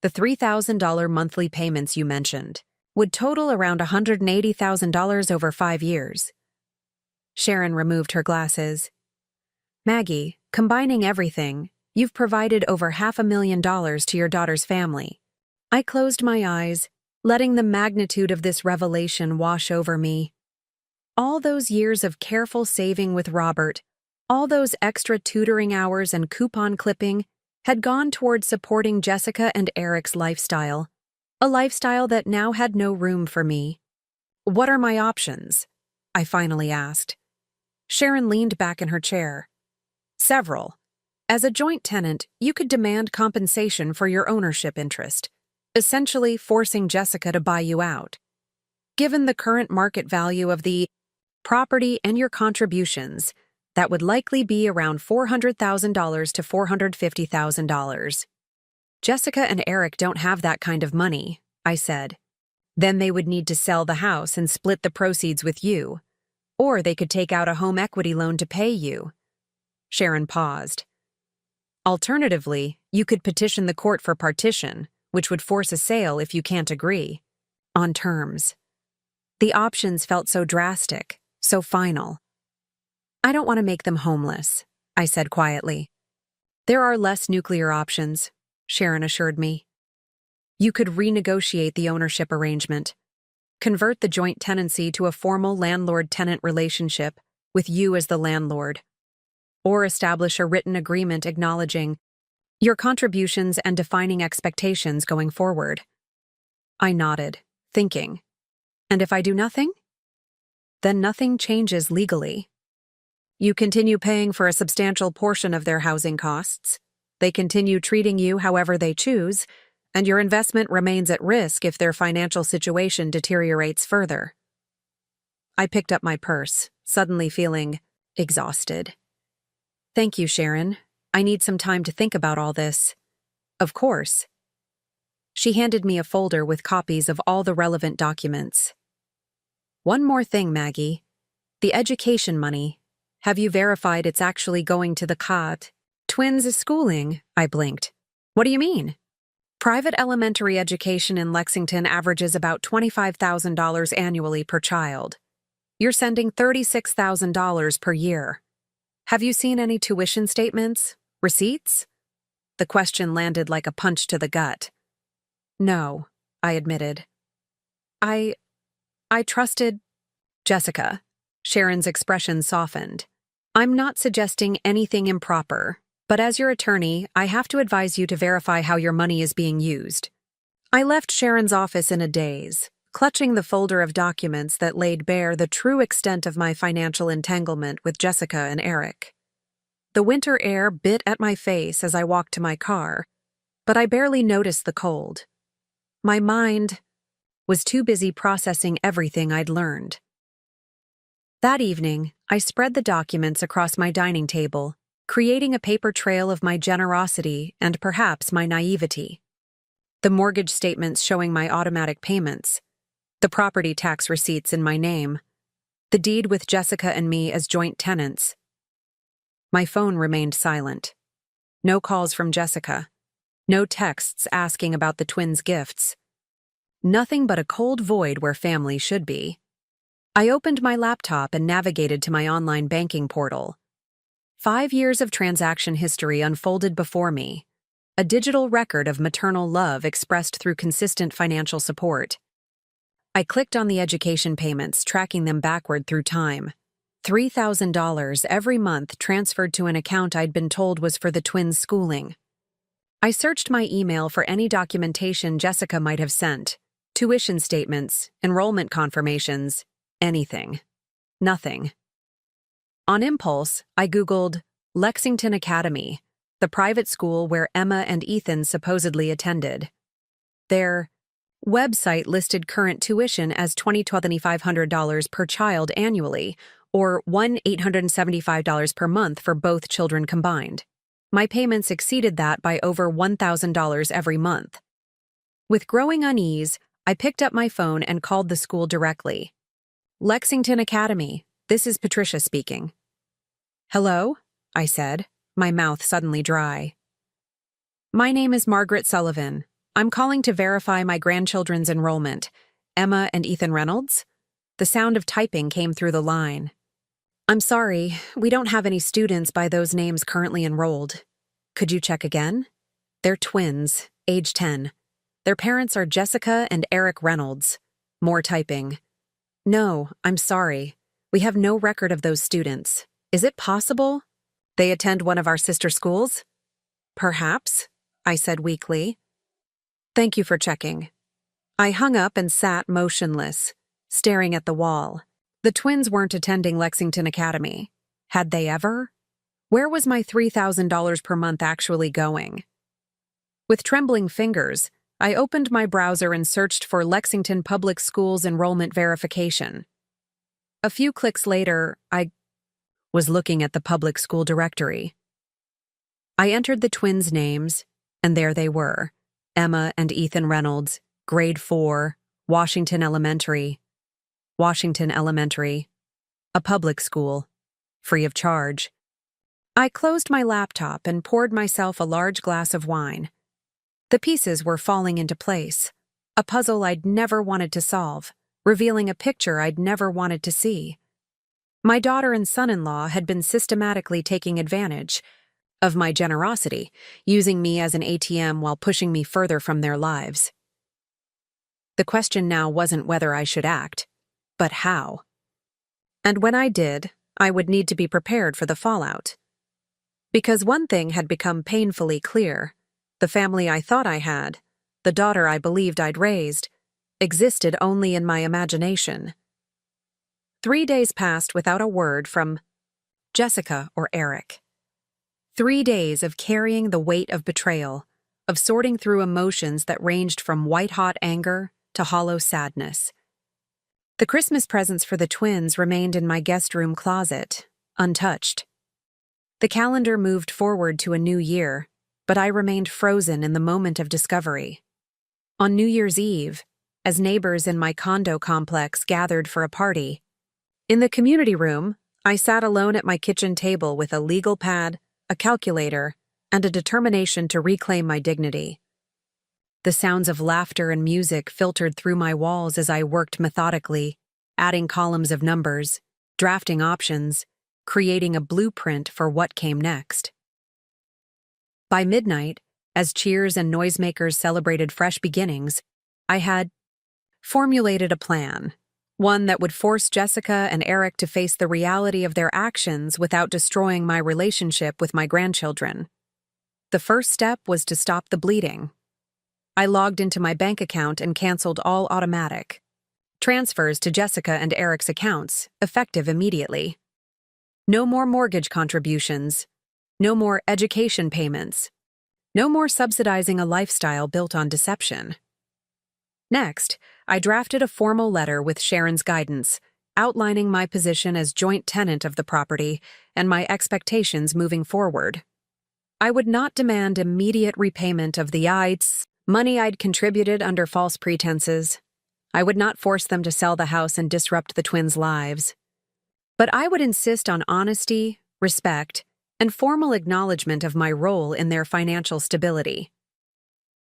The $3,000 monthly payments you mentioned would total around $180,000 over 5 years. Sharon removed her glasses. Maggie, combining everything, you've provided over $500,000 to your daughter's family. I closed my eyes, letting the magnitude of this revelation wash over me. All those years of careful saving with Robert, all those extra tutoring hours and coupon clipping, had gone towards supporting Jessica and Eric's lifestyle, a lifestyle that now had no room for me. What are my options? I finally asked. Sharon leaned back in her chair. Several. As a joint tenant, you could demand compensation for your ownership interest, essentially forcing Jessica to buy you out. Given the current market value of the property and your contributions, that would likely be around $400,000 to $450,000. Jessica and Eric don't have that kind of money, I said. Then they would need to sell the house and split the proceeds with you. Or they could take out a home equity loan to pay you. Sharon paused. Alternatively, you could petition the court for partition, which would force a sale if you can't agree. On terms. The options felt so drastic, so final. I don't want to make them homeless, I said quietly. There are less nuclear options, Sharon assured me. You could renegotiate the ownership arrangement. Convert the joint tenancy to a formal landlord-tenant relationship with you as the landlord. Or establish a written agreement acknowledging your contributions and defining expectations going forward. I nodded, thinking. And if I do nothing? Then nothing changes legally. You continue paying for a substantial portion of their housing costs. They continue treating you however they choose, and your investment remains at risk if their financial situation deteriorates further. I picked up my purse, suddenly feeling exhausted. Thank you, Sharon. I need some time to think about all this. Of course. She handed me a folder with copies of all the relevant documents. One more thing, Maggie. The education money. Have you verified it's actually going to the twins' schooling? I blinked. What do you mean? Private elementary education in Lexington averages about $25,000 annually per child. You're sending $36,000 per year. Have you seen any tuition statements? Receipts? The question landed like a punch to the gut. No, I admitted. I trusted Jessica. Sharon's expression softened. I'm not suggesting anything improper, but as your attorney, I have to advise you to verify how your money is being used. I left Sharon's office in a daze, clutching the folder of documents that laid bare the true extent of my financial entanglement with Jessica and Eric. The winter air bit at my face as I walked to my car, but I barely noticed the cold. My mind was too busy processing everything I'd learned. That evening, I spread the documents across my dining table, creating a paper trail of my generosity and perhaps my naivety. The mortgage statements showing my automatic payments, the property tax receipts in my name, the deed with Jessica and me as joint tenants. My phone remained silent. No calls from Jessica. No texts asking about the twins' gifts. Nothing but a cold void where family should be. I opened my laptop and navigated to my online banking portal. 5 years of transaction history unfolded before me, a digital record of maternal love expressed through consistent financial support. I clicked on the education payments, tracking them backward through time. $3,000 every month transferred to an account I'd been told was for the twins' schooling. I searched my email for any documentation Jessica might have sent. Tuition statements, enrollment confirmations, anything. Nothing. On impulse, I Googled Lexington Academy, the private school where Emma and Ethan supposedly attended. Their website listed current tuition as $2,500 per child annually, or $1,875 per month for both children combined. My payments exceeded that by over $1,000 every month. With growing unease, I picked up my phone and called the school directly. Lexington Academy, this is Patricia speaking. Hello? I said, my mouth suddenly dry. My name is Margaret Sullivan. I'm calling to verify my grandchildren's enrollment. Emma and Ethan Reynolds? The sound of typing came through the line. I'm sorry, we don't have any students by those names currently enrolled. Could you check again? They're twins, age 10. Their parents are Jessica and Eric Reynolds. More typing. No, I'm sorry. We have no record of those students. Is it possible they attend one of our sister schools? Perhaps, I said weakly. Thank you for checking. I hung up and sat motionless, staring at the wall. The twins weren't attending Lexington Academy. Had they ever? Where was my $3,000 per month actually going? With trembling fingers, I opened my browser and searched for Lexington Public Schools enrollment verification. A few clicks later, I was looking at the public school directory. I entered the twins' names, and there they were, Emma and Ethan Reynolds, grade 4, Washington Elementary. Washington Elementary, a public school, free of charge. I closed my laptop and poured myself a large glass of wine. The pieces were falling into place, a puzzle I'd never wanted to solve, revealing a picture I'd never wanted to see. My daughter and son-in-law had been systematically taking advantage of my generosity, using me as an ATM while pushing me further from their lives. The question now wasn't whether I should act, but how. And when I did, I would need to be prepared for the fallout. Because one thing had become painfully clear: the family I thought I had, the daughter I believed I'd raised, existed only in my imagination. 3 days passed without a word from Jessica or Eric. 3 days of carrying the weight of betrayal, of sorting through emotions that ranged from white-hot anger to hollow sadness. The Christmas presents for the twins remained in my guest room closet, untouched. The calendar moved forward to a new year, but I remained frozen in the moment of discovery. On New Year's Eve, as neighbors in my condo complex gathered for a party, in the community room, I sat alone at my kitchen table with a legal pad, a calculator, and a determination to reclaim my dignity. The sounds of laughter and music filtered through my walls as I worked methodically, adding columns of numbers, drafting options, creating a blueprint for what came next. By midnight, as cheers and noisemakers celebrated fresh beginnings, I had formulated a plan, one that would force Jessica and Eric to face the reality of their actions without destroying my relationship with my grandchildren. The first step was to stop the bleeding. I logged into my bank account and canceled all automatic transfers to Jessica and Eric's accounts, effective immediately. No more mortgage contributions. No more education payments. No more subsidizing a lifestyle built on deception. Next, I drafted a formal letter with Sharon's guidance, outlining my position as joint tenant of the property and my expectations moving forward. I would not demand immediate repayment of the money I'd contributed under false pretenses. I would not force them to sell the house and disrupt the twins' lives. But I would insist on honesty, respect, and formal acknowledgement of my role in their financial stability.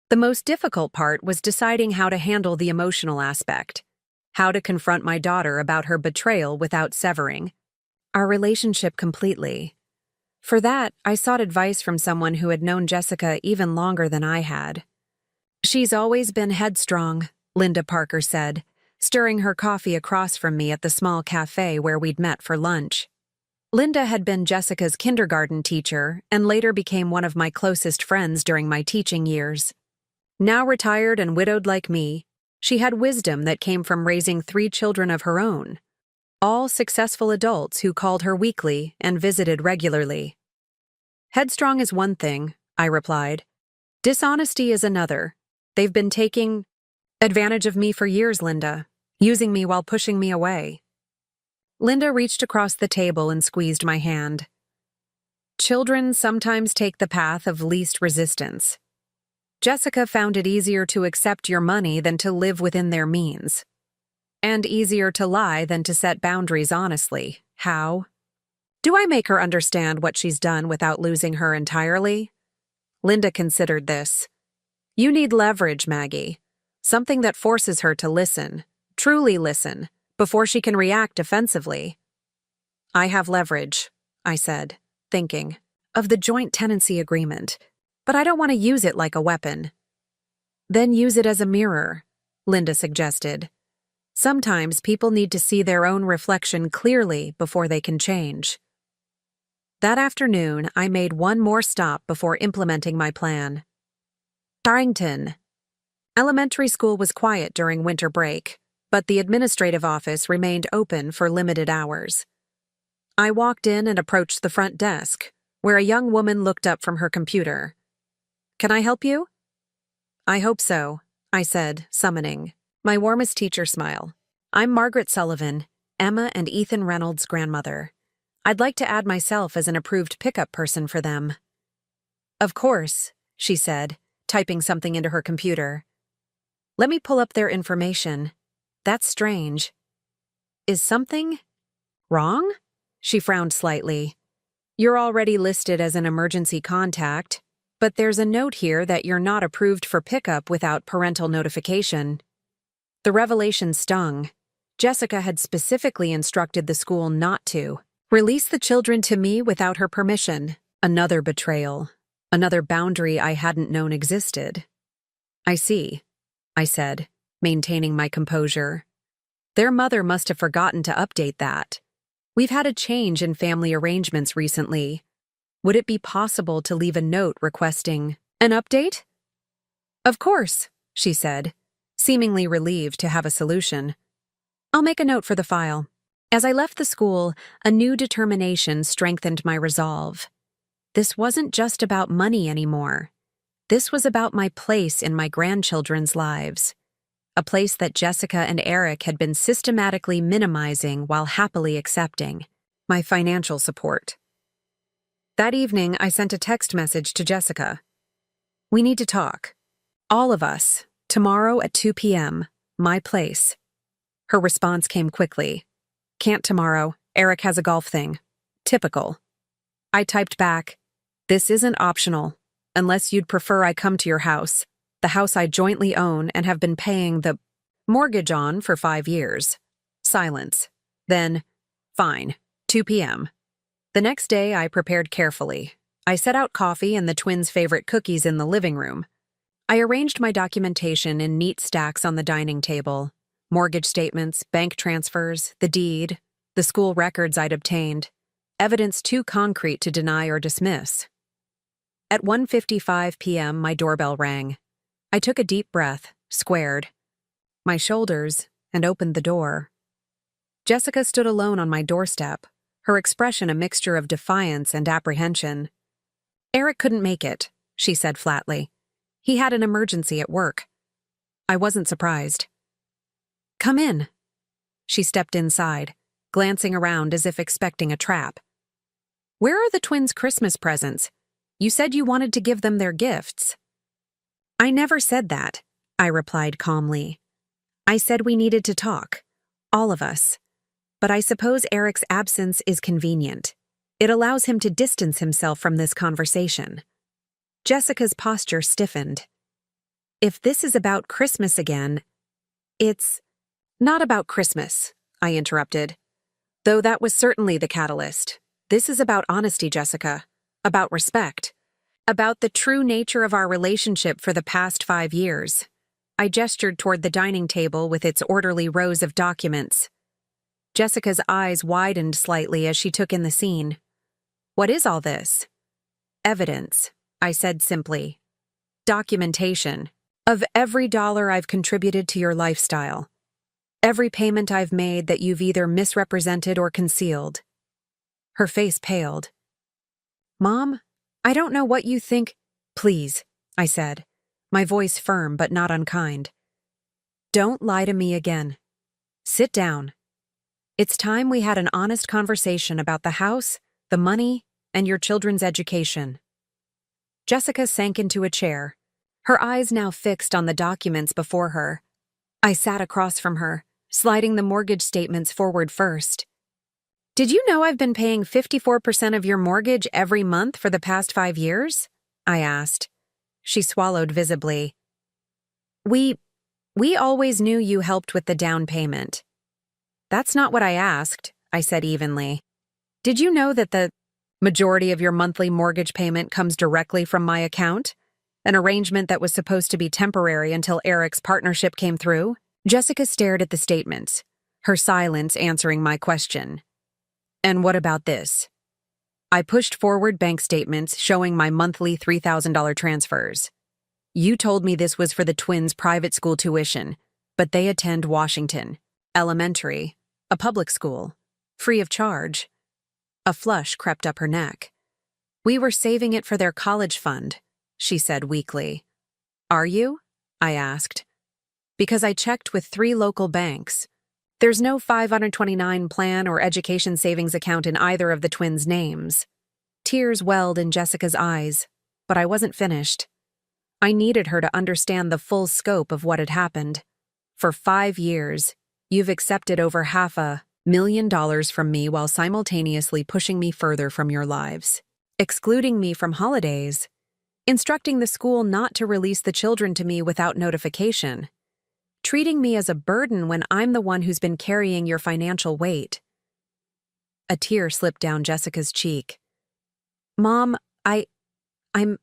The most difficult part was deciding how to handle the emotional aspect, how to confront my daughter about her betrayal without severing our relationship completely. For that, I sought advice from someone who had known Jessica even longer than I had. She's always been headstrong, Linda Parker said, stirring her coffee across from me at the small cafe where we'd met for lunch. Linda had been Jessica's kindergarten teacher and later became one of my closest friends during my teaching years. Now retired and widowed like me, she had wisdom that came from raising 3 children of her own, all successful adults who called her weekly and visited regularly. Headstrong is one thing, I replied. Dishonesty is another. They've been taking advantage of me for years, Linda, using me while pushing me away. Linda reached across the table and squeezed my hand. Children sometimes take the path of least resistance. Jessica found it easier to accept your money than to live within their means. And easier to lie than to set boundaries honestly. How? Do I make her understand what she's done without losing her entirely? Linda considered this. You need leverage, Maggie. Something that forces her to listen, truly listen, before she can react defensively. I have leverage, I said, thinking, of the joint tenancy agreement, but I don't want to use it like a weapon. Then use it as a mirror, Linda suggested. Sometimes people need to see their own reflection clearly before they can change. That afternoon, I made one more stop before implementing my plan. Darrington. Elementary school was quiet during winter break, but the administrative office remained open for limited hours. I walked in and approached the front desk, where a young woman looked up from her computer. Can I help you? I hope so, I said, summoning my warmest teacher smile. I'm Margaret Sullivan, Emma and Ethan Reynolds' grandmother. I'd like to add myself as an approved pickup person for them. Of course, she said, typing something into her computer. Let me pull up their information. That's strange. Is something wrong? She frowned slightly. You're already listed as an emergency contact, but there's a note here that you're not approved for pickup without parental notification. The revelation stung. Jessica had specifically instructed the school not to release the children to me without her permission. Another betrayal. Another boundary I hadn't known existed. I see, I said, maintaining my composure. Their mother must have forgotten to update that. We've had a change in family arrangements recently. Would it be possible to leave a note requesting an update? Of course, she said, seemingly relieved to have a solution. I'll make a note for the file. As I left the school, a new determination strengthened my resolve. This wasn't just about money anymore. This was about my place in my grandchildren's lives. A place that Jessica and Eric had been systematically minimizing while happily accepting. My financial support. That evening, I sent a text message to Jessica. We need to talk. All of us, tomorrow at 2 p.m., my place. Her response came quickly. Can't tomorrow. Eric has a golf thing. Typical. I typed back, this isn't optional, unless you'd prefer I come to your house, the house I jointly own and have been paying the mortgage on for 5 years. Silence. Then, fine, 2 p.m. The next day, I prepared carefully. I set out coffee and the twins' favorite cookies in the living room. I arranged my documentation in neat stacks on the dining table. Mortgage statements, bank transfers, the deed, the school records I'd obtained. Evidence too concrete to deny or dismiss. At 1:55 p.m., my doorbell rang. I took a deep breath, squared my shoulders, and opened the door. Jessica stood alone on my doorstep, her expression a mixture of defiance and apprehension. Eric couldn't make it, she said flatly. He had an emergency at work. I wasn't surprised. Come in. She stepped inside, glancing around as if expecting a trap. Where are the twins' Christmas presents? You said you wanted to give them their gifts. I never said that, I replied calmly. I said we needed to talk, all of us. But I suppose Eric's absence is convenient. It allows him to distance himself from this conversation. Jessica's posture stiffened. If this is about Christmas again, it's not about Christmas, I interrupted. Though that was certainly the catalyst. This is about honesty, Jessica. About respect. About the true nature of our relationship for the past 5 years. I gestured toward the dining table with its orderly rows of documents. Jessica's eyes widened slightly as she took in the scene. What is all this? Evidence, I said simply. Documentation of every dollar I've contributed to your lifestyle. Every payment I've made that you've either misrepresented or concealed. Her face paled. Mom, I don't know what you think. Please, I said, my voice firm but not unkind. Don't lie to me again. Sit down. It's time we had an honest conversation about the house, the money, and your children's education. Jessica sank into a chair, her eyes now fixed on the documents before her. I sat across from her, sliding the mortgage statements forward first. Did you know I've been paying 54% of your mortgage every month for the past 5 years? I asked. She swallowed visibly. We always knew you helped with the down payment. That's not what I asked, I said evenly. Did you know that the majority of your monthly mortgage payment comes directly from my account? An arrangement that was supposed to be temporary until Eric's partnership came through? Jessica stared at the statements, her silence answering my question. And what about this? I pushed forward bank statements showing my monthly $3,000 transfers. You told me this was for the twins' private school tuition, but they attend Washington Elementary, a public school, free of charge. A flush crept up her neck. We were saving it for their college fund, she said weakly. Are you? I asked. Because I checked with 3 local banks. There's no 529 plan or education savings account in either of the twins' names. Tears welled in Jessica's eyes, but I wasn't finished. I needed her to understand the full scope of what had happened. For 5 years, you've accepted over $500,000 from me while simultaneously pushing me further from your lives, excluding me from holidays, instructing the school not to release the children to me without notification, treating me as a burden when I'm the one who's been carrying your financial weight. A tear slipped down Jessica's cheek. Mom, I'm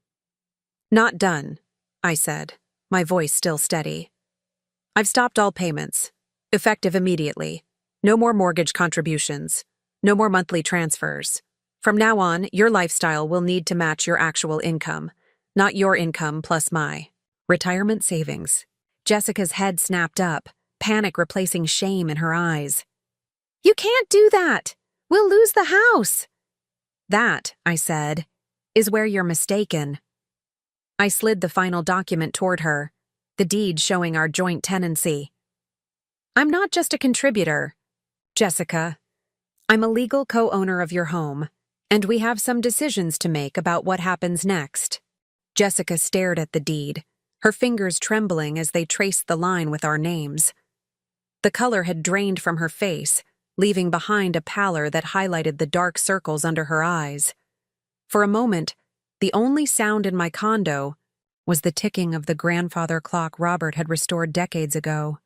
not done, I said, my voice still steady. I've stopped all payments, effective immediately. No more mortgage contributions. No more monthly transfers. From now on, your lifestyle will need to match your actual income, not your income plus my retirement savings. Jessica's head snapped up, panic replacing shame in her eyes. You can't do that! We'll lose the house! That, I said, is where you're mistaken. I slid the final document toward her, the deed showing our joint tenancy. I'm not just a contributor, Jessica. I'm a legal co-owner of your home, and we have some decisions to make about what happens next. Jessica stared at the deed, her fingers trembling as they traced the line with our names. The color had drained from her face, leaving behind a pallor that highlighted the dark circles under her eyes. For a moment, the only sound in my condo was the ticking of the grandfather clock Robert had restored decades ago.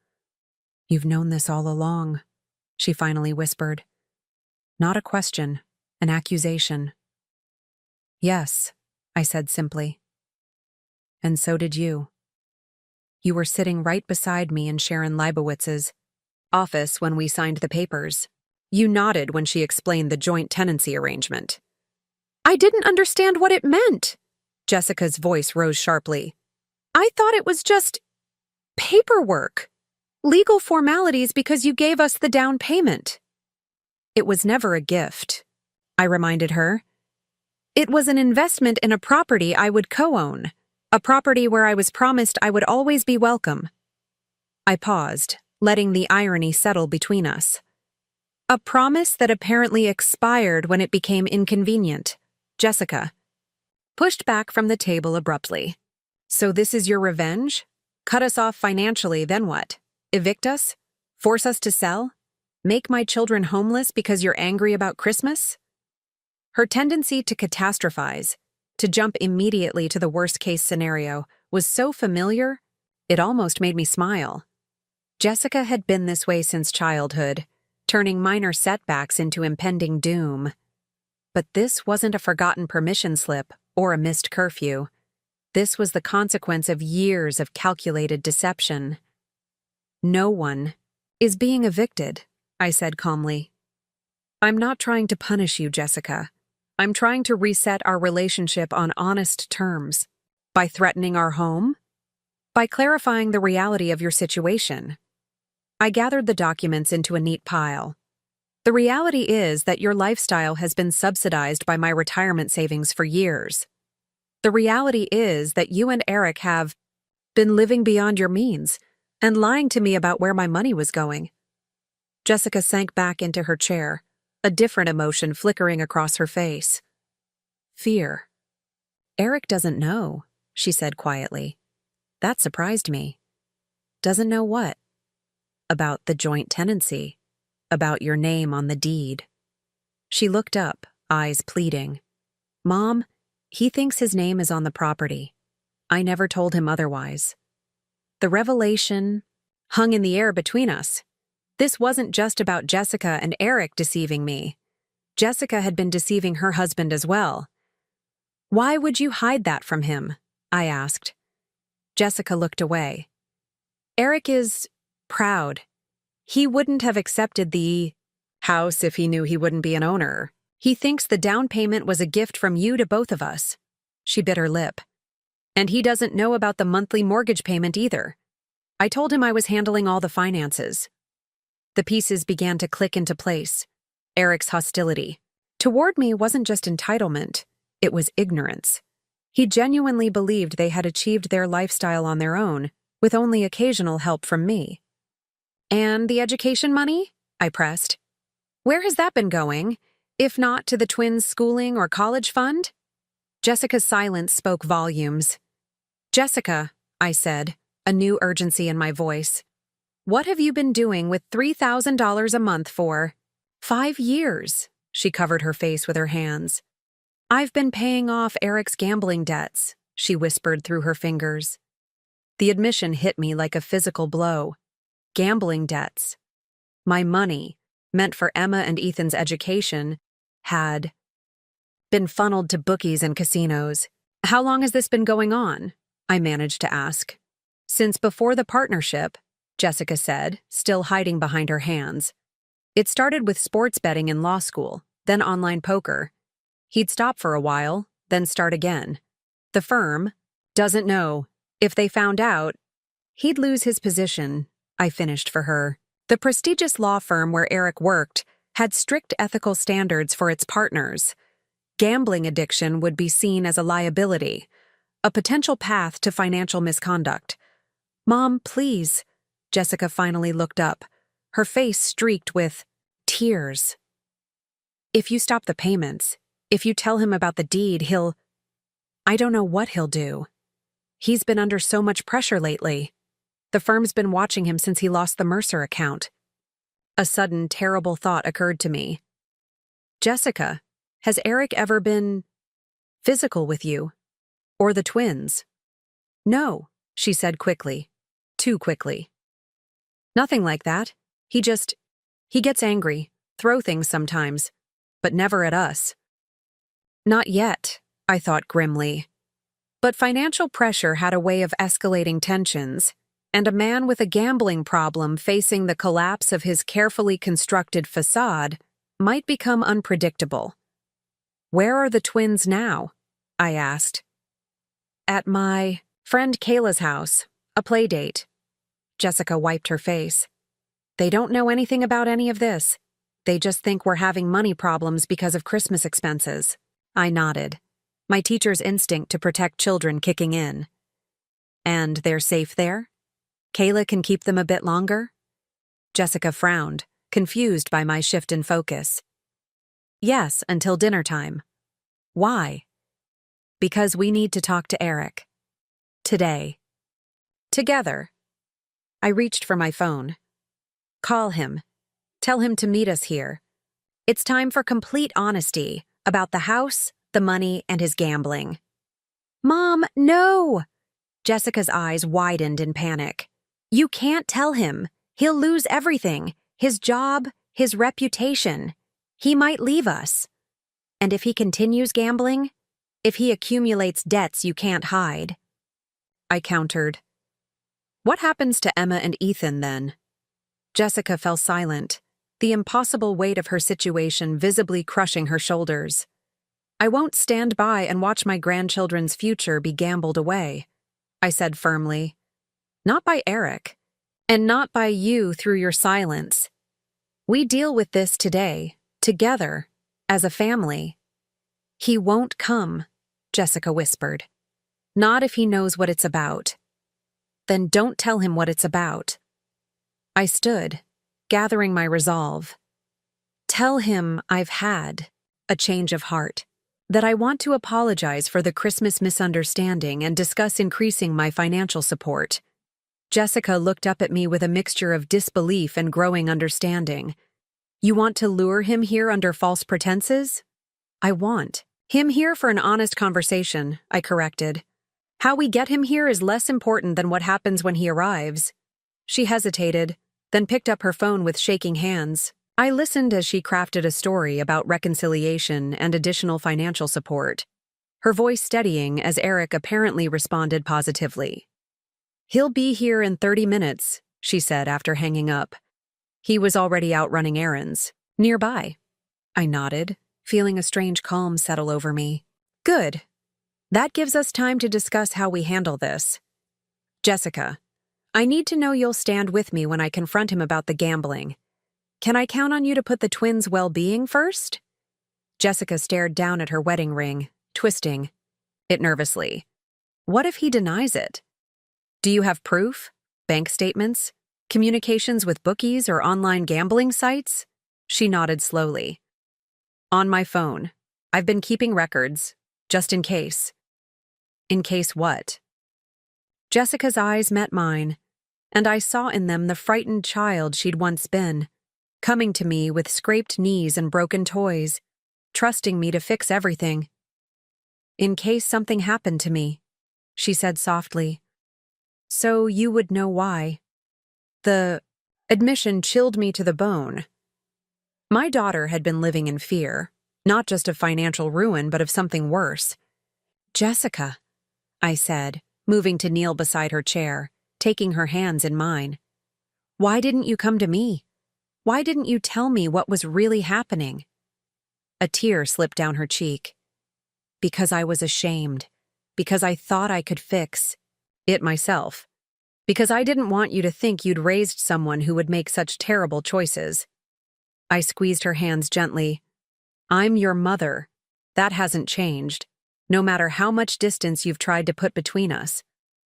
You've known this all along, she finally whispered. Not a question, an accusation. Yes, I said simply. And so did you. You were sitting right beside me in Sharon Leibowitz's office when we signed the papers. You nodded when she explained the joint tenancy arrangement. I didn't understand what it meant. Jessica's voice rose sharply. I thought it was just paperwork. Legal formalities because you gave us the down payment. It was never a gift, I reminded her. It was an investment in a property I would co-own, a property where I was promised I would always be welcome. I paused, letting the irony settle between us. A promise that apparently expired when it became inconvenient. Jessica pushed back from the table abruptly. So this is your revenge? Cut us off financially, then what? Evict us? Force us to sell? Make my children homeless because you're angry about Christmas? Her tendency to catastrophize, to jump immediately to the worst-case scenario, was so familiar, it almost made me smile. Jessica had been this way since childhood, turning minor setbacks into impending doom. But this wasn't a forgotten permission slip or a missed curfew. This was the consequence of years of calculated deception. No one is being evicted, I said calmly. I'm not trying to punish you, Jessica. I'm trying to reset our relationship on honest terms. By threatening our home? By clarifying the reality of your situation. I gathered the documents into a neat pile. The reality is that your lifestyle has been subsidized by my retirement savings for years. The reality is that you and Eric have been living beyond your means and lying to me about where my money was going. Jessica sank back into her chair, a different emotion flickering across her face. Fear. Eric doesn't know, she said quietly. That surprised me. Doesn't know what? About the joint tenancy. About your name on the deed. She looked up, eyes pleading. Mom, he thinks his name is on the property. I never told him otherwise. The revelation hung in the air between us. This wasn't just about Jessica and Eric deceiving me. Jessica had been deceiving her husband as well. Why would you hide that from him? I asked. Jessica looked away. Eric is proud. He wouldn't have accepted the house if he knew he wouldn't be an owner. He thinks the down payment was a gift from you to both of us. She bit her lip. And he doesn't know about the monthly mortgage payment either. I told him I was handling all the finances. The pieces began to click into place. Eric's hostility toward me wasn't just entitlement, it was ignorance. He genuinely believed they had achieved their lifestyle on their own, with only occasional help from me. And the education money? I pressed. Where has that been going, if not to the twins' schooling or college fund? Jessica's silence spoke volumes. Jessica, I said, a new urgency in my voice. What have you been doing with $3,000 a month for? 5 years, she covered her face with her hands. I've been paying off Eric's gambling debts, she whispered through her fingers. The admission hit me like a physical blow. Gambling debts. My money, meant for Emma and Ethan's education, had been funneled to bookies and casinos. How long has this been going on? I managed to ask. Since before the partnership, Jessica said, still hiding behind her hands. It started with sports betting in law school, then online poker. He'd stop for a while, then start again. The firm doesn't know. If they found out, he'd lose his position, I finished for her. The prestigious law firm where Eric worked had strict ethical standards for its partners. Gambling addiction would be seen as a liability, a potential path to financial misconduct. Mom, please. Jessica finally looked up, her face streaked with tears. If you stop the payments, if you tell him about the deed, I don't know what he'll do. He's been under so much pressure lately. The firm's been watching him since he lost the Mercer account. A sudden, terrible thought occurred to me. Jessica, has Eric ever been physical with you? Or the twins? No, she said quickly. Too quickly. Nothing like that. He gets angry, throw things sometimes, but never at us. Not yet, I thought grimly. But financial pressure had a way of escalating tensions, and a man with a gambling problem facing the collapse of his carefully constructed facade might become unpredictable. Where are the twins now? I asked. At my friend Kayla's house, a play date. Jessica wiped her face. They don't know anything about any of this. They just think we're having money problems because of Christmas expenses. I nodded, my teacher's instinct to protect children kicking in. And they're safe there? Kayla can keep them a bit longer? Jessica frowned, confused by my shift in focus. Yes, until dinner time. Why? Because we need to talk to Eric. Today. Together. I reached for my phone. Call him. Tell him to meet us here. It's time for complete honesty about the house, the money, and his gambling. Mom, no! Jessica's eyes widened in panic. You can't tell him. He'll lose everything. His job, his reputation. He might leave us. And if he continues gambling, if he accumulates debts you can't hide. I countered. What happens to Emma and Ethan then? Jessica fell silent, the impossible weight of her situation visibly crushing her shoulders. I won't stand by and watch my grandchildren's future be gambled away, I said firmly. Not by Eric, and not by you through your silence. We deal with this today, together, as a family. He won't come, Jessica whispered. Not if he knows what it's about. Then don't tell him what it's about. I stood, gathering my resolve. Tell him I've had a change of heart, that I want to apologize for the Christmas misunderstanding and discuss increasing my financial support. Jessica looked up at me with a mixture of disbelief and growing understanding. You want to lure him here under false pretenses? I want him here for an honest conversation, I corrected. How we get him here is less important than what happens when he arrives. She hesitated, then picked up her phone with shaking hands. I listened as she crafted a story about reconciliation and additional financial support, her voice steadying as Eric apparently responded positively. He'll be here in 30 minutes, she said after hanging up. He was already out running errands. Nearby. I nodded, feeling a strange calm settle over me. Good. That gives us time to discuss how we handle this. Jessica, I need to know you'll stand with me when I confront him about the gambling. Can I count on you to put the twins' well-being first? Jessica stared down at her wedding ring, twisting it nervously. What if he denies it? Do you have proof? Bank statements? Communications with bookies or online gambling sites? She nodded slowly. On my phone. I've been keeping records, just in case. In case what? Jessica's eyes met mine, and I saw in them the frightened child she'd once been, coming to me with scraped knees and broken toys, trusting me to fix everything. In case something happened to me, she said softly. So you would know why. The admission chilled me to the bone. My daughter had been living in fear, not just of financial ruin, but of something worse. Jessica, I said, moving to kneel beside her chair, taking her hands in mine. Why didn't you come to me? Why didn't you tell me what was really happening? A tear slipped down her cheek. Because I was ashamed. Because I thought I could fix it myself. Because I didn't want you to think you'd raised someone who would make such terrible choices. I squeezed her hands gently. I'm your mother. That hasn't changed. No matter how much distance you've tried to put between us.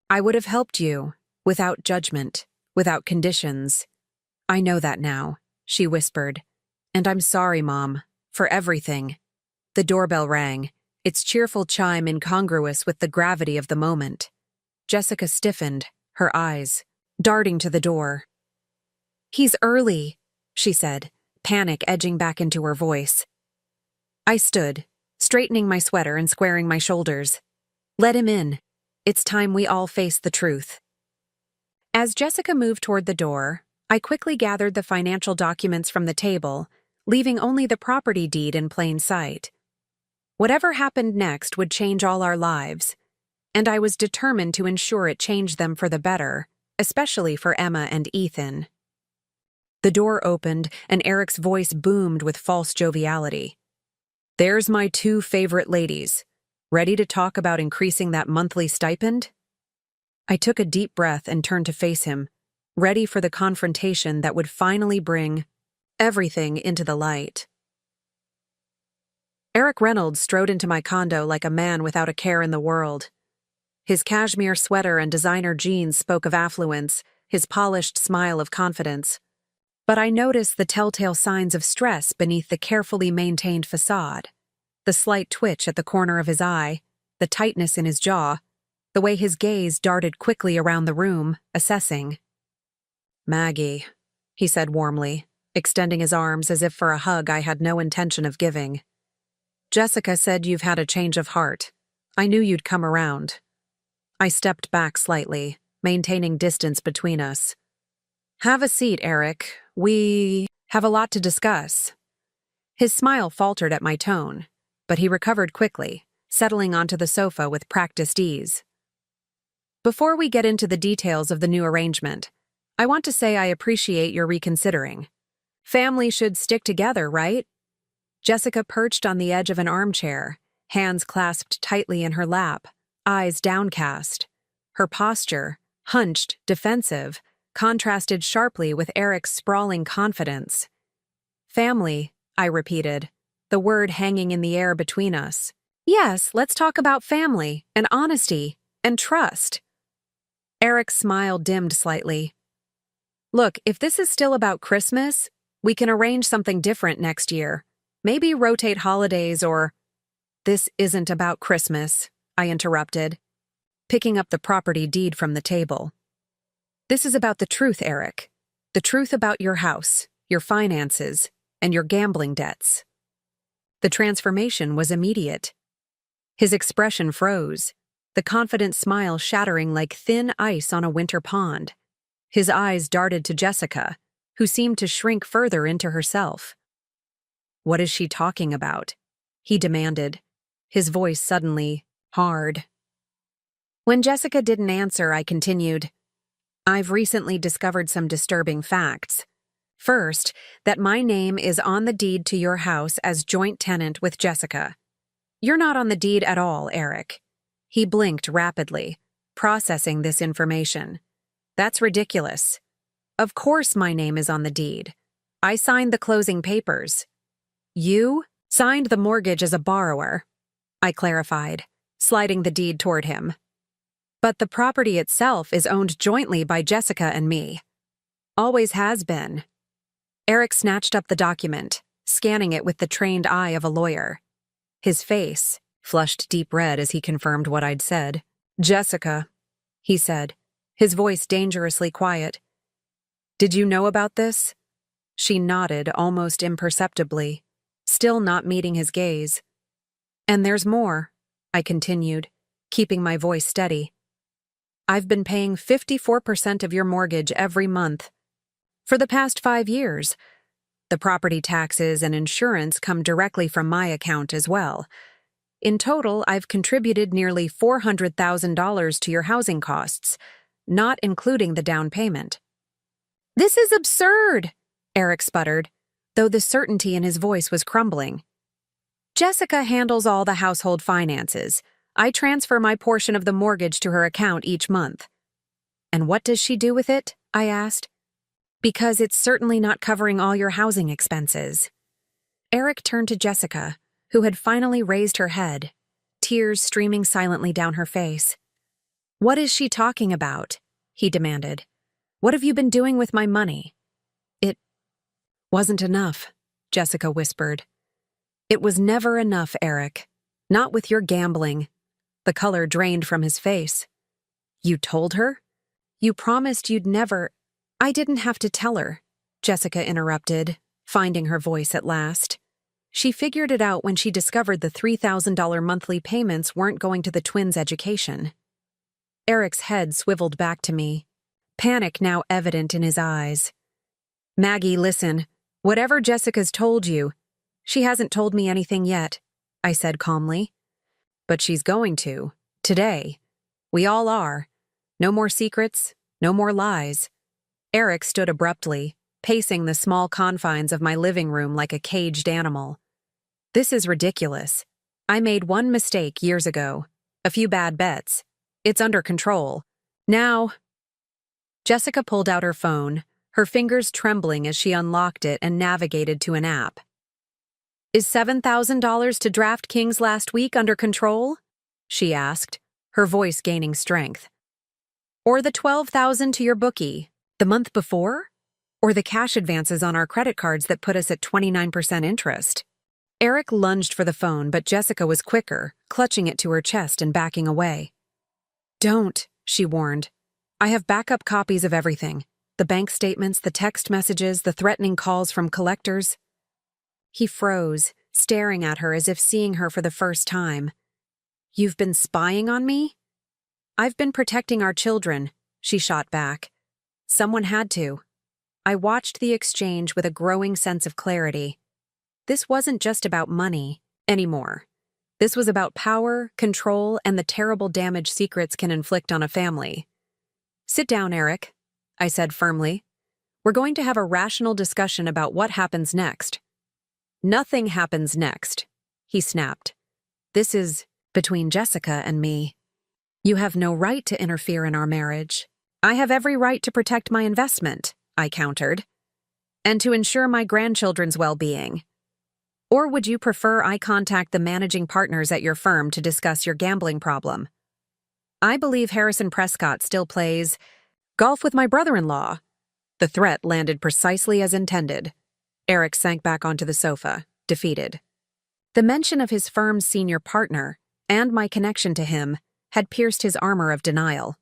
I would have helped you, without judgment, without conditions. I know that now, she whispered. And I'm sorry, Mom, for everything. The doorbell rang, its cheerful chime incongruous with the gravity of the moment. Jessica stiffened, her eyes darting to the door. He's early, she said, panic edging back into her voice. I stood, straightening my sweater and squaring my shoulders. Let him in. It's time we all face the truth. As Jessica moved toward the door, I quickly gathered the financial documents from the table, leaving only the property deed in plain sight. Whatever happened next would change all our lives, and I was determined to ensure it changed them for the better, especially for Emma and Ethan. The door opened, and Eric's voice boomed with false joviality. There's my two favorite ladies. Ready to talk about increasing that monthly stipend? I took a deep breath and turned to face him, ready for the confrontation that would finally bring everything into the light. Eric Reynolds strode into my condo like a man without a care in the world. His cashmere sweater and designer jeans spoke of affluence, his polished smile of confidence. But I noticed the telltale signs of stress beneath the carefully maintained facade. The slight twitch at the corner of his eye, the tightness in his jaw, the way his gaze darted quickly around the room, assessing. Maggie, he said warmly, extending his arms as if for a hug I had no intention of giving. Jessica said you've had a change of heart. I knew you'd come around. I stepped back slightly, maintaining distance between us. Have a seat, Eric. We have a lot to discuss. His smile faltered at my tone, but he recovered quickly, settling onto the sofa with practiced ease. Before we get into the details of the new arrangement, I want to say I appreciate your reconsidering. Family should stick together, right? Jessica perched on the edge of an armchair, hands clasped tightly in her lap, eyes downcast. Her posture, hunched, defensive, contrasted sharply with Eric's sprawling confidence. Family, I repeated, the word hanging in the air between us. Yes, let's talk about family, and honesty, and trust. Eric's smile dimmed slightly. Look, if this is still about Christmas, we can arrange something different next year. Maybe rotate holidays or— This isn't about Christmas, I interrupted, picking up the property deed from the table. This is about the truth, Eric. The truth about your house, your finances, and your gambling debts. The transformation was immediate. His expression froze, the confident smile shattering like thin ice on a winter pond. His eyes darted to Jessica, who seemed to shrink further into herself. "What is she talking about?" he demanded, his voice suddenly hard. When Jessica didn't answer, I continued, "I've recently discovered some disturbing facts. First, that my name is on the deed to your house as joint tenant with Jessica. You're not on the deed at all, Eric." He blinked rapidly, processing this information. "That's ridiculous. Of course my name is on the deed. I signed the closing papers." "You signed the mortgage as a borrower," I clarified, sliding the deed toward him. "But the property itself is owned jointly by Jessica and me. Always has been." Eric snatched up the document, scanning it with the trained eye of a lawyer. His face flushed deep red as he confirmed what I'd said. "Jessica," he said, his voice dangerously quiet. "Did you know about this?" She nodded almost imperceptibly, still not meeting his gaze. "And there's more," I continued, keeping my voice steady. "I've been paying 54% of your mortgage every month. For the past 5 years. The property taxes and insurance come directly from my account as well. In total, I've contributed nearly $400,000 to your housing costs, not including the down payment." "This is absurd," Eric sputtered, though the certainty in his voice was crumbling. "Jessica handles all the household finances. I transfer my portion of the mortgage to her account each month." "And what does she do with it?" I asked. "Because it's certainly not covering all your housing expenses." Eric turned to Jessica, who had finally raised her head, tears streaming silently down her face. "What is she talking about?" he demanded. "What have you been doing with my money?" "It wasn't enough," Jessica whispered. "It was never enough, Eric. Not with your gambling." The color drained from his face. "You told her? You promised you'd never—" "I didn't have to tell her," Jessica interrupted, finding her voice at last. "She figured it out when she discovered the $3,000 monthly payments weren't going to the twins' education." Eric's head swiveled back to me, panic now evident in his eyes. "Maggie, listen. Whatever Jessica's told you, she hasn't told me anything yet," I said calmly. "But she's going to. Today. We all are. No more secrets, no more lies." Eric stood abruptly, pacing the small confines of my living room like a caged animal. "This is ridiculous. I made one mistake years ago. A few bad bets. It's under control. Now—" Jessica pulled out her phone, her fingers trembling as she unlocked it and navigated to an app. "Is $7,000 to DraftKings last week under control?" she asked, her voice gaining strength. "Or the $12,000 to your bookie the month before? Or the cash advances on our credit cards that put us at 29% interest?" Eric lunged for the phone, but Jessica was quicker, clutching it to her chest and backing away. "Don't," she warned. "I have backup copies of everything. The bank statements, the text messages, the threatening calls from collectors." He froze, staring at her as if seeing her for the first time. "You've been spying on me?" "I've been protecting our children," she shot back. "Someone had to." I watched the exchange with a growing sense of clarity. This wasn't just about money anymore. This was about power, control, and the terrible damage secrets can inflict on a family. "Sit down, Eric," I said firmly. "We're going to have a rational discussion about what happens next." "Nothing happens next," he snapped. "This is between Jessica and me. You have no right to interfere in our marriage." "I have every right to protect my investment," I countered, "and to ensure my grandchildren's well-being. Or would you prefer I contact the managing partners at your firm to discuss your gambling problem? I believe Harrison Prescott still plays golf with my brother-in-law. The threat landed precisely as intended. Eric sank back onto the sofa, defeated. The mention of his firm's senior partner, and my connection to him, had pierced his armor of denial.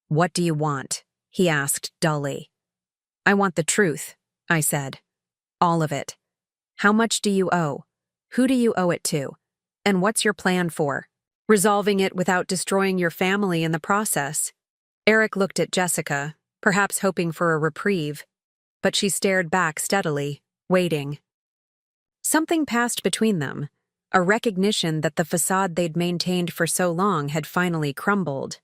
"What do you want?" he asked dully. "I want the truth," I said. "All of it. How much do you owe? Who do you owe it to? And what's your plan for resolving it without destroying your family in the process?" Eric looked at Jessica, perhaps hoping for a reprieve, but she stared back steadily, waiting. Something passed between them, a recognition that the facade they'd maintained for so long had finally crumbled.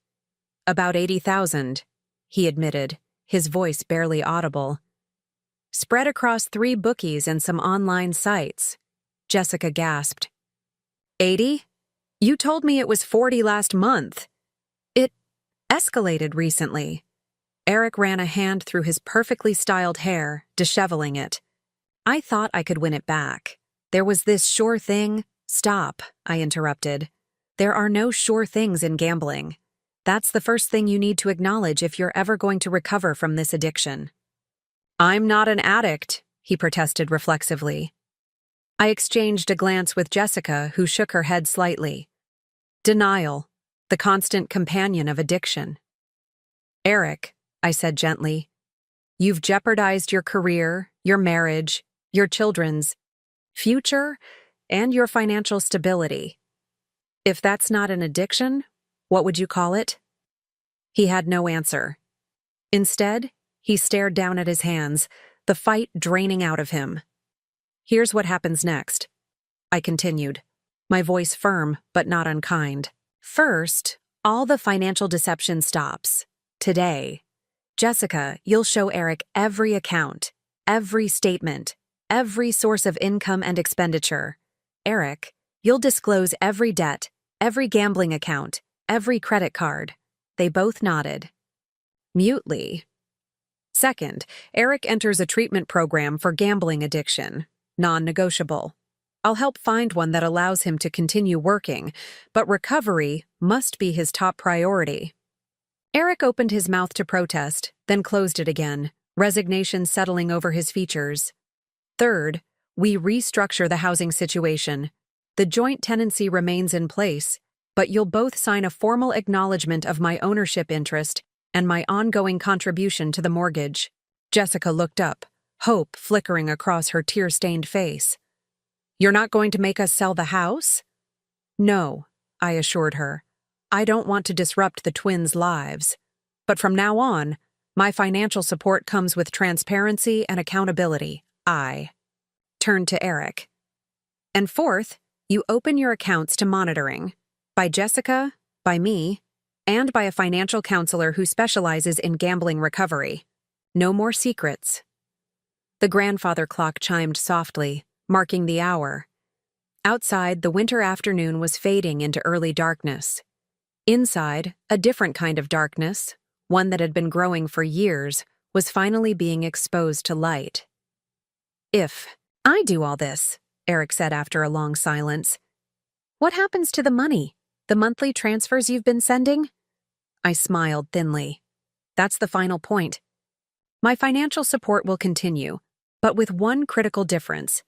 "About 80,000, he admitted, his voice barely audible. "Spread across 3 bookies and some online sites." Jessica gasped. 80? You told me it was 40 last month. It escalated recently. Eric ran a hand through his perfectly styled hair, disheveling it. I thought I could win it back. There was this sure thing. "Stop," I interrupted. "There are no sure things in gambling. That's the first thing you need to acknowledge if you're ever going to recover from this addiction." "I'm not an addict," he protested reflexively. I exchanged a glance with Jessica, who shook her head slightly. Denial, the constant companion of addiction. "Eric," I said gently, "you've jeopardized your career, your marriage, your children's future, and your financial stability. If that's not an addiction, what would you call it?" He had no answer. Instead, he stared down at his hands, the fight draining out of him. "Here's what happens next," I continued, my voice firm but not unkind. "First, all the financial deception stops. Today. Jessica, you'll show Eric every account, every statement, every source of income and expenditure. Eric, you'll disclose every debt, every gambling account, every credit card." They both nodded. Mutely. "Second, Eric enters a treatment program for gambling addiction, non-negotiable. I'll help find one that allows him to continue working, but recovery must be his top priority." Eric opened his mouth to protest, then closed it again, resignation settling over his features. "Third, we restructure the housing situation. The joint tenancy remains in place, but you'll both sign a formal acknowledgement of my ownership interest and my ongoing contribution to the mortgage." Jessica looked up, hope flickering across her tear-stained face. "You're not going to make us sell the house?" "No," I assured her. "I don't want to disrupt the twins' lives. But from now on, my financial support comes with transparency and accountability." I turned to Eric. "And fourth, you open your accounts to monitoring. By Jessica, by me, and by a financial counselor who specializes in gambling recovery. No more secrets." The grandfather clock chimed softly, marking the hour. Outside, the winter afternoon was fading into early darkness. Inside, a different kind of darkness, one that had been growing for years, was finally being exposed to light. "If I do all this," Eric said after a long silence, "what happens to the money, the monthly transfers you've been sending?" I smiled thinly. "That's the final point. My financial support will continue, but with one critical difference.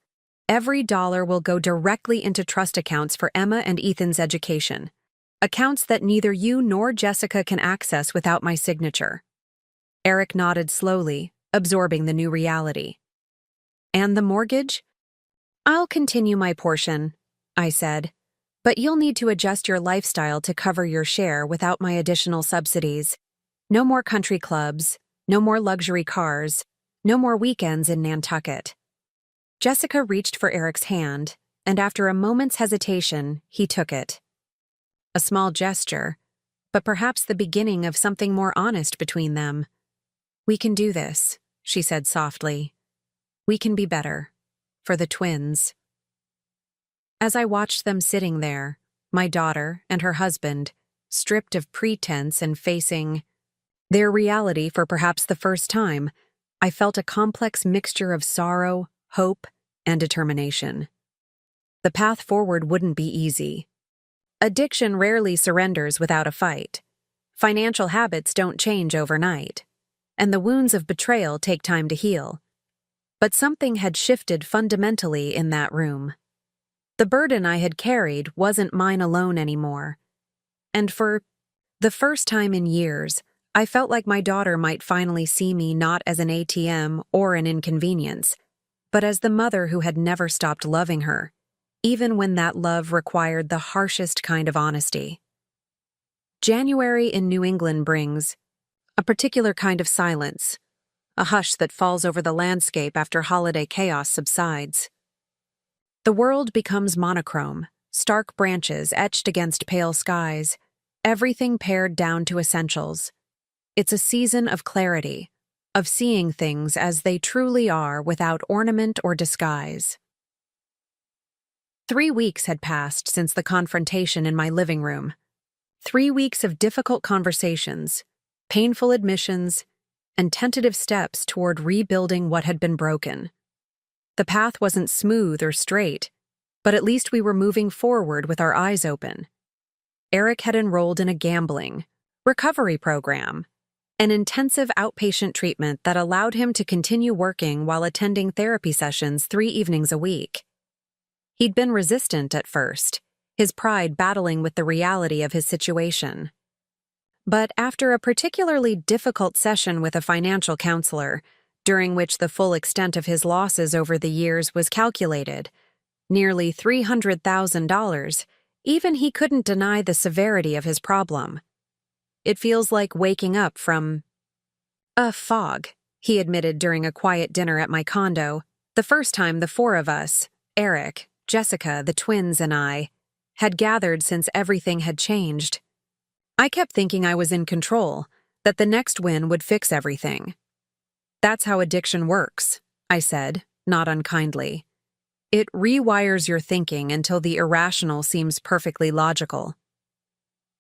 Every dollar will go directly into trust accounts for Emma and Ethan's education. Accounts that neither you nor Jessica can access without my signature." Eric nodded slowly, absorbing the new reality. "And the mortgage?" "I'll continue my portion," I said, "but you'll need to adjust your lifestyle to cover your share without my additional subsidies. No more country clubs, no more luxury cars, no more weekends in Nantucket." Jessica reached for Eric's hand, and after a moment's hesitation, he took it. A small gesture, but perhaps the beginning of something more honest between them. "We can do this," she said softly. "We can be better. For the twins." As I watched them sitting there, my daughter and her husband, stripped of pretense and facing their reality for perhaps the first time, I felt a complex mixture of sorrow, hope, and determination. The path forward wouldn't be easy. Addiction rarely surrenders without a fight. Financial habits don't change overnight. and the wounds of betrayal take time to heal. But something had shifted fundamentally in that room. The burden I had carried wasn't mine alone anymore. And for the first time in years, I felt like my daughter might finally see me not as an ATM or an inconvenience, but as the mother who had never stopped loving her, even when that love required the harshest kind of honesty. January in New England brings a particular kind of silence, a hush that falls over the landscape after holiday chaos subsides. The world becomes monochrome, stark branches etched against pale skies, everything pared down to essentials. It's a season of clarity, of seeing things as they truly are without ornament or disguise. 3 weeks had passed since the confrontation in my living room. 3 weeks of difficult conversations, painful admissions, and tentative steps toward rebuilding what had been broken. The path wasn't smooth or straight, but at least we were moving forward with our eyes open. Eric had enrolled in a gambling recovery program, an intensive outpatient treatment that allowed him to continue working while attending therapy sessions 3 evenings a week. He'd been resistant at first, his pride battling with the reality of his situation. But after a particularly difficult session with a financial counselor, during which the full extent of his losses over the years was calculated, nearly $300,000, even he couldn't deny the severity of his problem. It feels like waking up from a fog, he admitted during a quiet dinner at my condo, the first time the 4 of us, Eric, Jessica, the twins, and I, had gathered since everything had changed. I kept thinking I was in control, that the next win would fix everything. That's how addiction works, I said, not unkindly. It rewires your thinking until the irrational seems perfectly logical.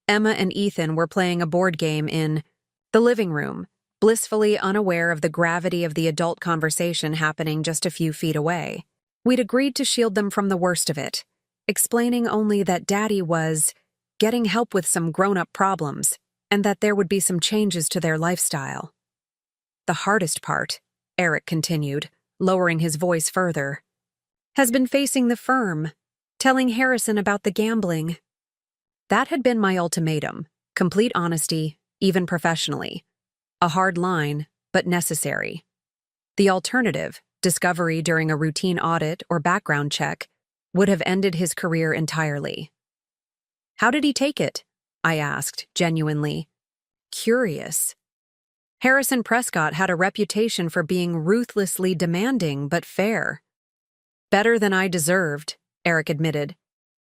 Emma and Ethan were playing a board game in the living room, blissfully unaware of the gravity of the adult conversation happening just a few feet away. We'd agreed to shield them from the worst of it, explaining only that Daddy was getting help with some grown-up problems and that there would be some changes to their lifestyle. The hardest part, Eric continued, lowering his voice further, has been facing the firm, telling Harrison about the gambling. That had been my ultimatum, complete honesty, even professionally. A hard line, but necessary. The alternative, discovery during a routine audit or background check, would have ended his career entirely. How did he take it? I asked, genuinely curious. Harrison Prescott had a reputation for being ruthlessly demanding but fair. Better than I deserved, Eric admitted.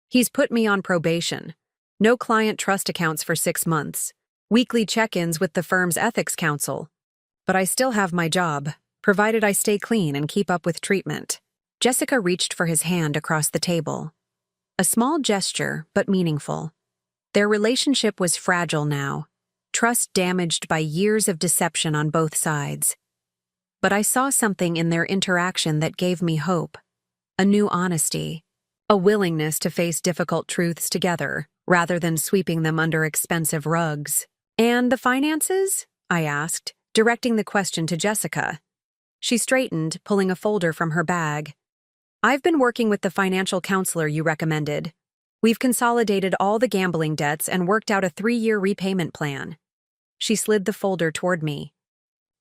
He's put me on probation. No client trust accounts for 6 months. Weekly check-ins with the firm's ethics council. But I still have my job, provided I stay clean and keep up with treatment. Jessica reached for his hand across the table. A small gesture, but meaningful. Their relationship was fragile now, trust damaged by years of deception on both sides. But I saw something in their interaction that gave me hope. A new honesty. A willingness to face difficult truths together, rather than sweeping them under expensive rugs. And the finances? I asked, directing the question to Jessica. She straightened, pulling a folder from her bag. I've been working with the financial counselor you recommended. We've consolidated all the gambling debts and worked out a 3-year repayment plan. She slid the folder toward me.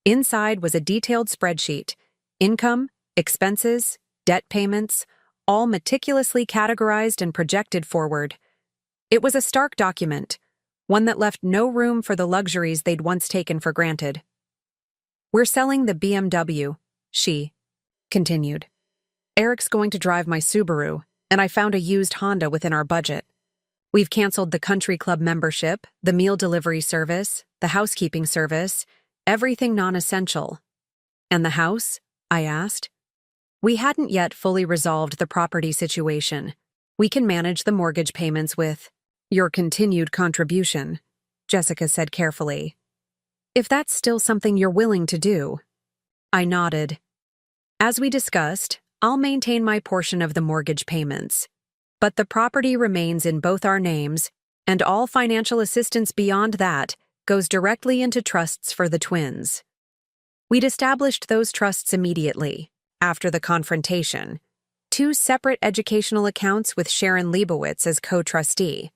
Inside was a detailed spreadsheet. Income, expenses, debt payments, all meticulously categorized and projected forward. It was a stark document, one that left no room for the luxuries they'd once taken for granted. We're selling the BMW, she continued. Eric's going to drive my Subaru, and I found a used Honda within our budget. We've canceled the country club membership, the meal delivery service, the housekeeping service, everything non-essential. And the house? I asked. We hadn't yet fully resolved the property situation. We can manage the mortgage payments with your continued contribution, Jessica said carefully. If that's still something you're willing to do. I nodded. As we discussed, I'll maintain my portion of the mortgage payments. But the property remains in both our names, and all financial assistance beyond that goes directly into trusts for the twins. We'd established those trusts immediately, after the confrontation. 2 separate educational accounts with Sharon Leibowitz as co-trustee.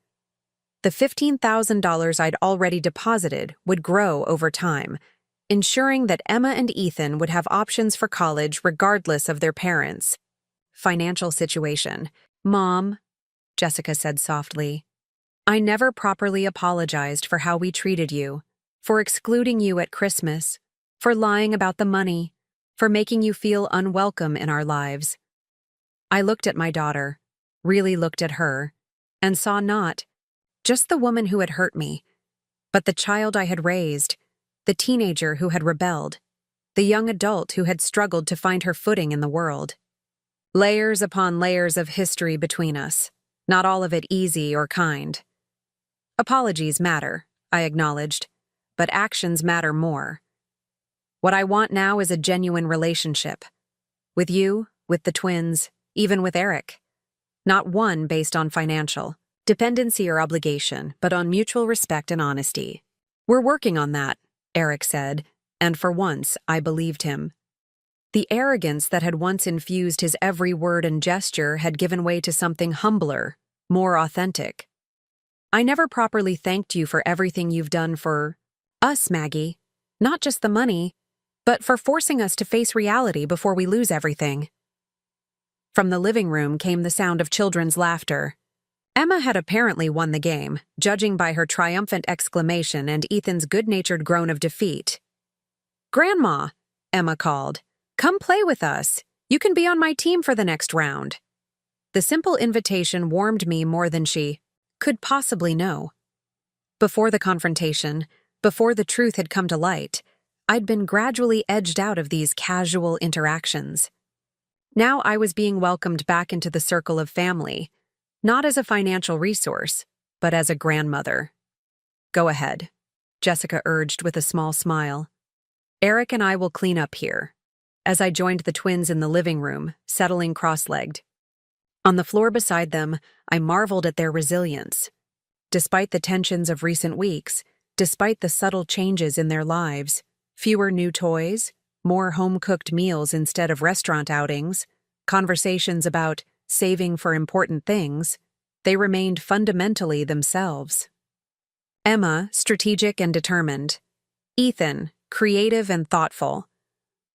The $15,000 I'd already deposited would grow over time, ensuring that Emma and Ethan would have options for college regardless of their parents' financial situation. "Mom," Jessica said softly, "I never properly apologized for how we treated you, for excluding you at Christmas, for lying about the money, for making you feel unwelcome in our lives." I looked at my daughter, really looked at her, and saw not just the woman who had hurt me, but the child I had raised, the teenager who had rebelled, the young adult who had struggled to find her footing in the world. Layers upon layers of history between us, not all of it easy or kind. Apologies matter, I acknowledged, but actions matter more. What I want now is a genuine relationship. With you, with the twins, even with Eric. Not one based on financial dependency or obligation, but on mutual respect and honesty. "We're working on that," Eric said, and for once I believed him. The arrogance that had once infused his every word and gesture had given way to something humbler, more authentic. "I never properly thanked you for everything you've done for us, Maggie. Not just the money, but for forcing us to face reality before we lose everything." From the living room came the sound of children's laughter. Emma had apparently won the game, judging by her triumphant exclamation and Ethan's good-natured groan of defeat. "Grandma," Emma called, "come play with us. You can be on my team for the next round." The simple invitation warmed me more than she could possibly know. Before the confrontation, before the truth had come to light, I'd been gradually edged out of these casual interactions. Now I was being welcomed back into the circle of family, not as a financial resource, but as a grandmother. "Go ahead," Jessica urged with a small smile. "Eric and I will clean up here," as I joined the twins in the living room, settling cross-legged. On the floor beside them, I marveled at their resilience. Despite the tensions of recent weeks, despite the subtle changes in their lives, fewer new toys, more home-cooked meals instead of restaurant outings, conversations about saving for important things, they remained fundamentally themselves. Emma, strategic and determined. Ethan, creative and thoughtful.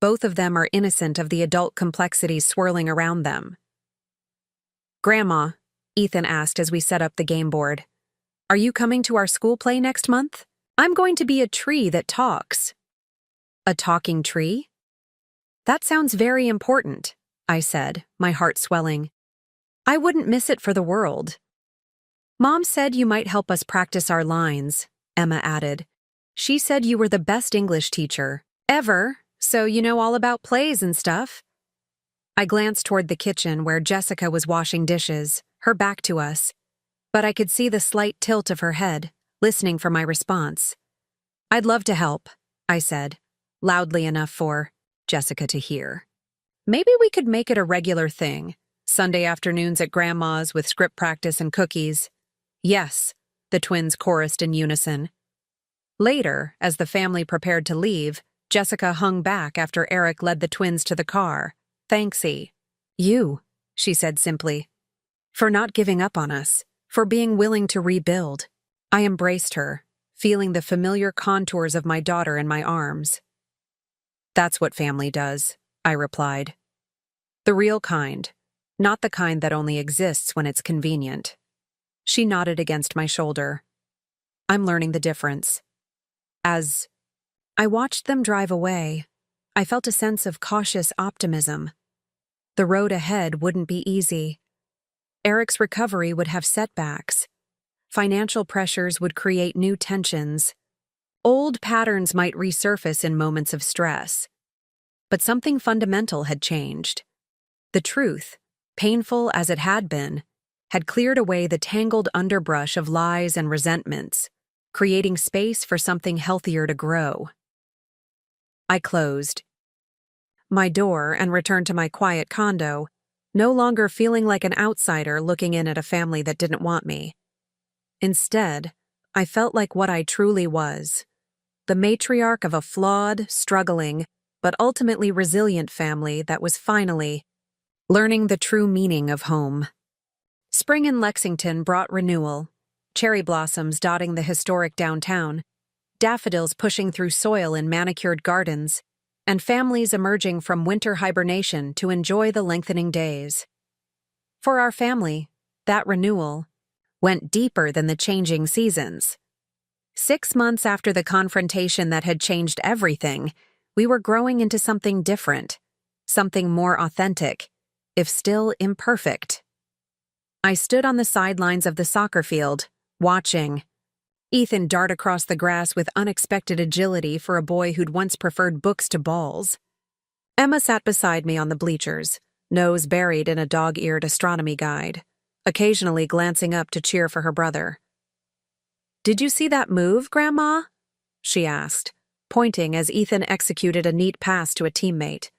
Both of them are innocent of the adult complexities swirling around them. "Grandma," Ethan asked as we set up the game board, "are you coming to our school play next month? I'm going to be a tree that talks." "A talking tree?" "That sounds very important," I said, my heart swelling. "I wouldn't miss it for the world." "Mom said you might help us practice our lines," Emma added. "She said you were the best English teacher ever, so you know all about plays and stuff." I glanced toward the kitchen where Jessica was washing dishes, her back to us, but I could see the slight tilt of her head, listening for my response. "I'd love to help," I said, loudly enough for Jessica to hear. "Maybe we could make it a regular thing. Sunday afternoons at Grandma's with script practice and cookies." "Yes," the twins chorused in unison. Later, as the family prepared to leave, Jessica hung back after Eric led the twins to the car. "Thanksy." "You," she said simply. "For not giving up on us, for being willing to rebuild." I embraced her, feeling the familiar contours of my daughter in my arms. "That's what family does," I replied. "The real kind. Not the kind that only exists when it's convenient." She nodded against my shoulder. "I'm learning the difference." As I watched them drive away, I felt a sense of cautious optimism. The road ahead wouldn't be easy. Eric's recovery would have setbacks. Financial pressures would create new tensions. Old patterns might resurface in moments of stress. But something fundamental had changed. The truth, painful as it had been, had cleared away the tangled underbrush of lies and resentments, creating space for something healthier to grow. I closed my door and returned to my quiet condo, no longer feeling like an outsider looking in at a family that didn't want me. Instead, I felt like what I truly was, the matriarch of a flawed, struggling, but ultimately resilient family that was finally learning the true meaning of home. Spring in Lexington brought renewal, cherry blossoms dotting the historic downtown, daffodils pushing through soil in manicured gardens, and families emerging from winter hibernation to enjoy the lengthening days. For our family, that renewal went deeper than the changing seasons. 6 months after the confrontation that had changed everything, we were growing into something different, something more authentic, if still imperfect. I stood on the sidelines of the soccer field, watching Ethan dart across the grass with unexpected agility for a boy who'd once preferred books to balls. Emma sat beside me on the bleachers, nose buried in a dog-eared astronomy guide, occasionally glancing up to cheer for her brother. "Did you see that move, Grandma?" she asked, pointing as Ethan executed a neat pass to a teammate.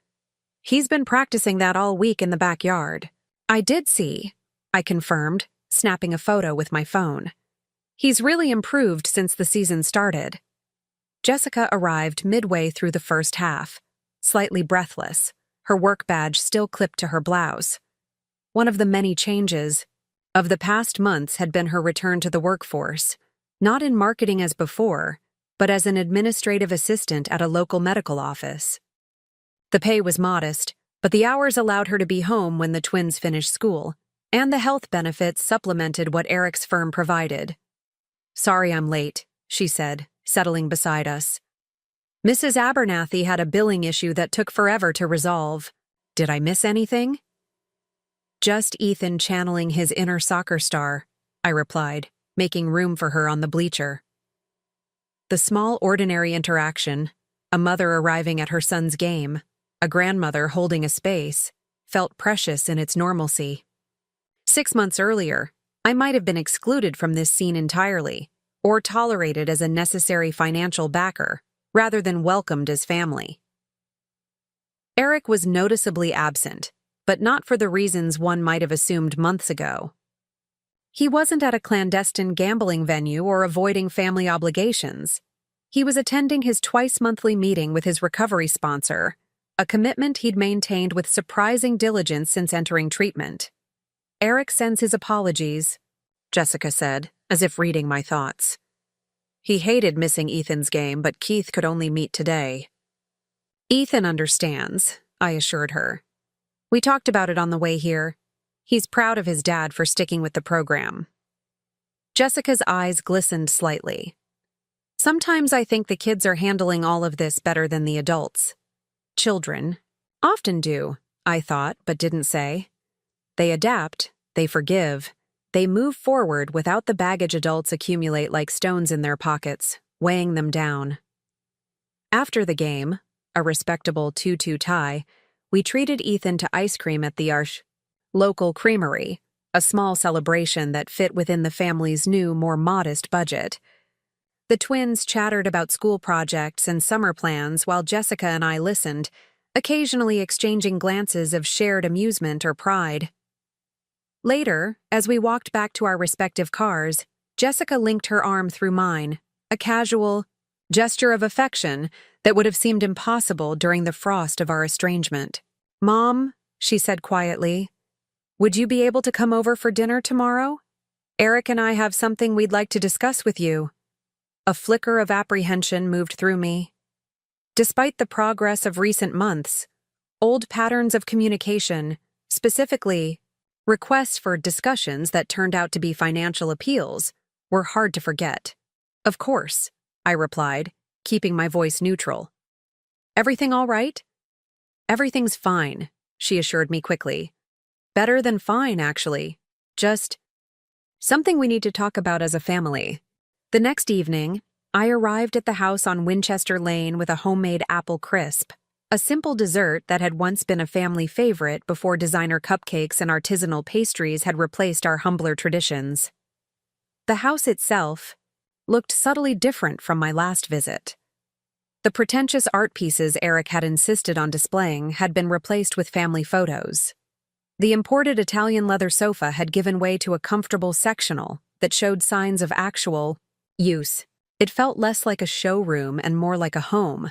"He's been practicing that all week in the backyard." "I did see," I confirmed, snapping a photo with my phone. "He's really improved since the season started." Jessica arrived midway through the first half, slightly breathless, her work badge still clipped to her blouse. One of the many changes of the past months had been her return to the workforce, not in marketing as before, but as an administrative assistant at a local medical office. The pay was modest, but the hours allowed her to be home when the twins finished school, and the health benefits supplemented what Eric's firm provided. "Sorry I'm late," she said, settling beside us. "Mrs. Abernathy had a billing issue that took forever to resolve. Did I miss anything?" "Just Ethan channeling his inner soccer star," I replied, making room for her on the bleacher. The small, ordinary interaction, a mother arriving at her son's game, a grandmother holding a space, felt precious in its normalcy. 6 months earlier, I might have been excluded from this scene entirely, or tolerated as a necessary financial backer, rather than welcomed as family. Eric was noticeably absent, but not for the reasons one might have assumed months ago. He wasn't at a clandestine gambling venue or avoiding family obligations. He was attending his twice-monthly meeting with his recovery sponsor, a commitment he'd maintained with surprising diligence since entering treatment. "Eric sends his apologies," Jessica said, as if reading my thoughts. "He hated missing Ethan's game, but Keith could only meet today." "Ethan understands," I assured her. "We talked about it on the way here. He's proud of his dad for sticking with the program." Jessica's eyes glistened slightly. "Sometimes I think the kids are handling all of this better than the adults. Children often do," I thought, but didn't say. "They adapt, they forgive, they move forward without the baggage adults accumulate like stones in their pockets, weighing them down." After the game, a respectable 2-2 tie, we treated Ethan to ice cream at the local creamery, a small celebration that fit within the family's new, more modest budget. The twins chattered about school projects and summer plans while Jessica and I listened, occasionally exchanging glances of shared amusement or pride. Later, as we walked back to our respective cars, Jessica linked her arm through mine, a casual gesture of affection that would have seemed impossible during the frost of our estrangement. "Mom," she said quietly, "would you be able to come over for dinner tomorrow? Eric and I have something we'd like to discuss with you." A flicker of apprehension moved through me. Despite the progress of recent months, old patterns of communication, specifically requests for discussions that turned out to be financial appeals, were hard to forget. "Of course," I replied, keeping my voice neutral. "Everything all right?" "Everything's fine," she assured me quickly. "Better than fine, actually. Just something we need to talk about as a family." The next evening, I arrived at the house on Winchester Lane with a homemade apple crisp, a simple dessert that had once been a family favorite before designer cupcakes and artisanal pastries had replaced our humbler traditions. The house itself looked subtly different from my last visit. The pretentious art pieces Eric had insisted on displaying had been replaced with family photos. The imported Italian leather sofa had given way to a comfortable sectional that showed signs of actual use. It felt less like a showroom and more like a home.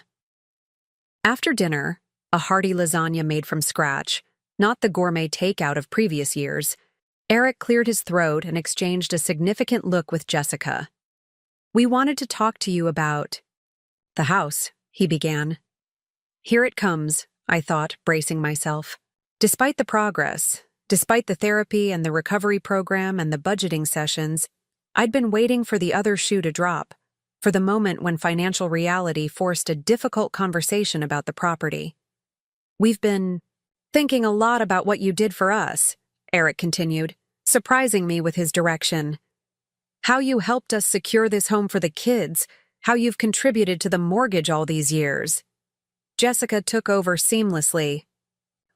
After dinner, a hearty lasagna made from scratch, not the gourmet takeout of previous years, Eric cleared his throat and exchanged a significant look with Jessica. "We wanted to talk to you about the house," he began. "Here it comes," I thought, bracing myself. Despite the progress, despite the therapy and the recovery program and the budgeting sessions, I'd been waiting for the other shoe to drop, for the moment when financial reality forced a difficult conversation about the property. "We've been thinking a lot about what you did for us," Eric continued, surprising me with his direction. "How you helped us secure this home for the kids, how you've contributed to the mortgage all these years." Jessica took over seamlessly.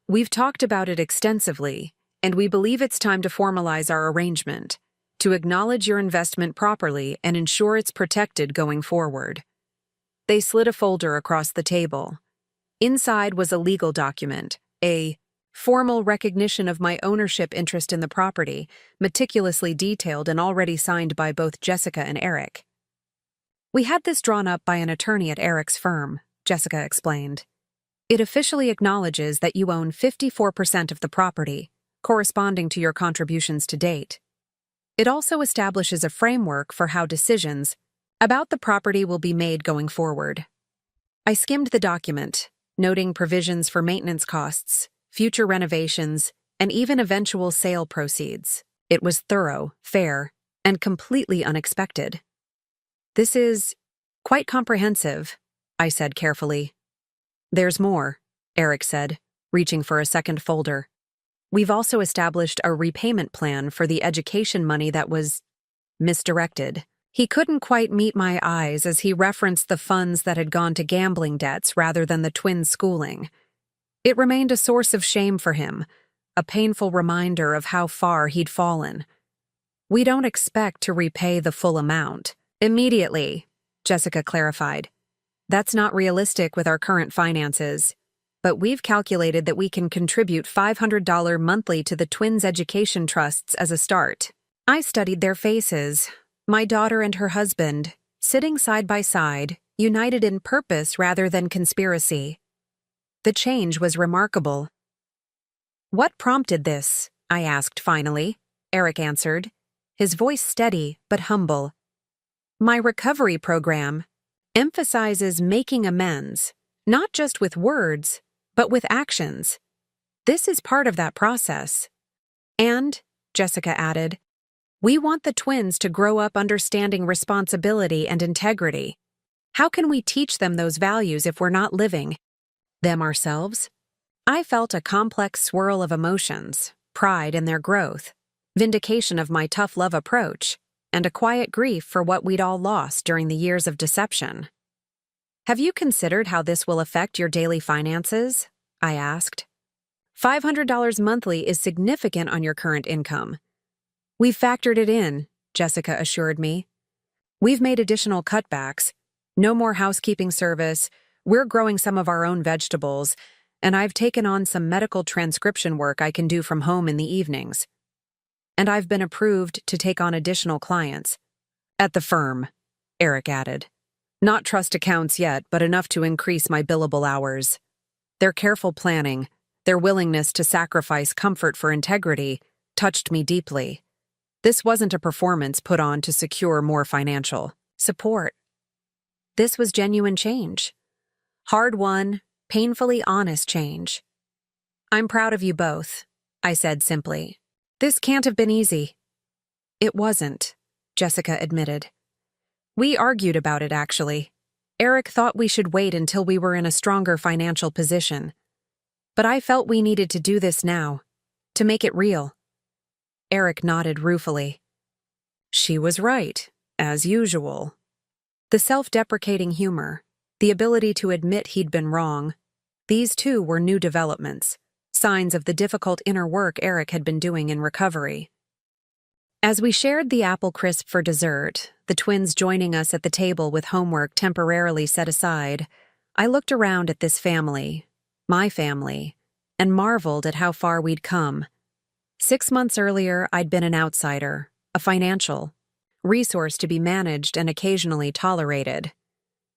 "We've talked about it extensively, and we believe it's time to formalize our arrangement, to acknowledge your investment properly and ensure it's protected going forward." They slid a folder across the table. Inside was a legal document, a formal recognition of my ownership interest in the property, meticulously detailed and already signed by both Jessica and Eric. "We had this drawn up by an attorney at Eric's firm," Jessica explained. "It officially acknowledges that you own 54% of the property, corresponding to your contributions to date. It also establishes a framework for how decisions about the property will be made going forward." I skimmed the document, noting provisions for maintenance costs, future renovations, and even eventual sale proceeds. It was thorough, fair, and completely unexpected. "This is quite comprehensive," I said carefully. "There's more," Eric said, reaching for a second folder. "We've also established a repayment plan for the education money that was misdirected." He couldn't quite meet my eyes as he referenced the funds that had gone to gambling debts rather than the twins' schooling. It remained a source of shame for him, a painful reminder of how far he'd fallen. "We don't expect to repay the full amount immediately," Jessica clarified. "That's not realistic with our current finances, but we've calculated that we can contribute $500 monthly to the twins' education trusts as a start." I studied their faces. My daughter and her husband, sitting side by side, united in purpose rather than conspiracy. The change was remarkable. "What prompted this?" I asked finally. Eric answered, his voice steady but humble. "My recovery program emphasizes making amends, not just with words, but with actions. This is part of that process. And," Jessica added, "we want the twins to grow up understanding responsibility and integrity. How can we teach them those values if we're not living them ourselves?" I felt a complex swirl of emotions, pride in their growth, vindication of my tough love approach, and a quiet grief for what we'd all lost during the years of deception. "Have you considered how this will affect your daily finances?" I asked. $500 monthly is significant on your current income. "We've factored it in," Jessica assured me. "We've made additional cutbacks. No more housekeeping service. We're growing some of our own vegetables, and I've taken on some medical transcription work I can do from home in the evenings. And I've been approved to take on additional clients. At the firm," Eric added. "Not trust accounts yet, but enough to increase my billable hours." Their careful planning, their willingness to sacrifice comfort for integrity, touched me deeply. This wasn't a performance put on to secure more financial support. This was genuine change. Hard-won, painfully honest change. "I'm proud of you both," I said simply. "This can't have been easy." "It wasn't," Jessica admitted. "We argued about it, actually. Eric thought we should wait until we were in a stronger financial position. But I felt we needed to do this now, to make it real." Eric nodded ruefully. "She was right, as usual." The self-deprecating humor, the ability to admit he'd been wrong, these too were new developments, signs of the difficult inner work Eric had been doing in recovery. As we shared the apple crisp for dessert, the twins joining us at the table with homework temporarily set aside, I looked around at this family, my family, and marveled at how far we'd come. 6 months earlier, I'd been an outsider, a financial resource to be managed and occasionally tolerated.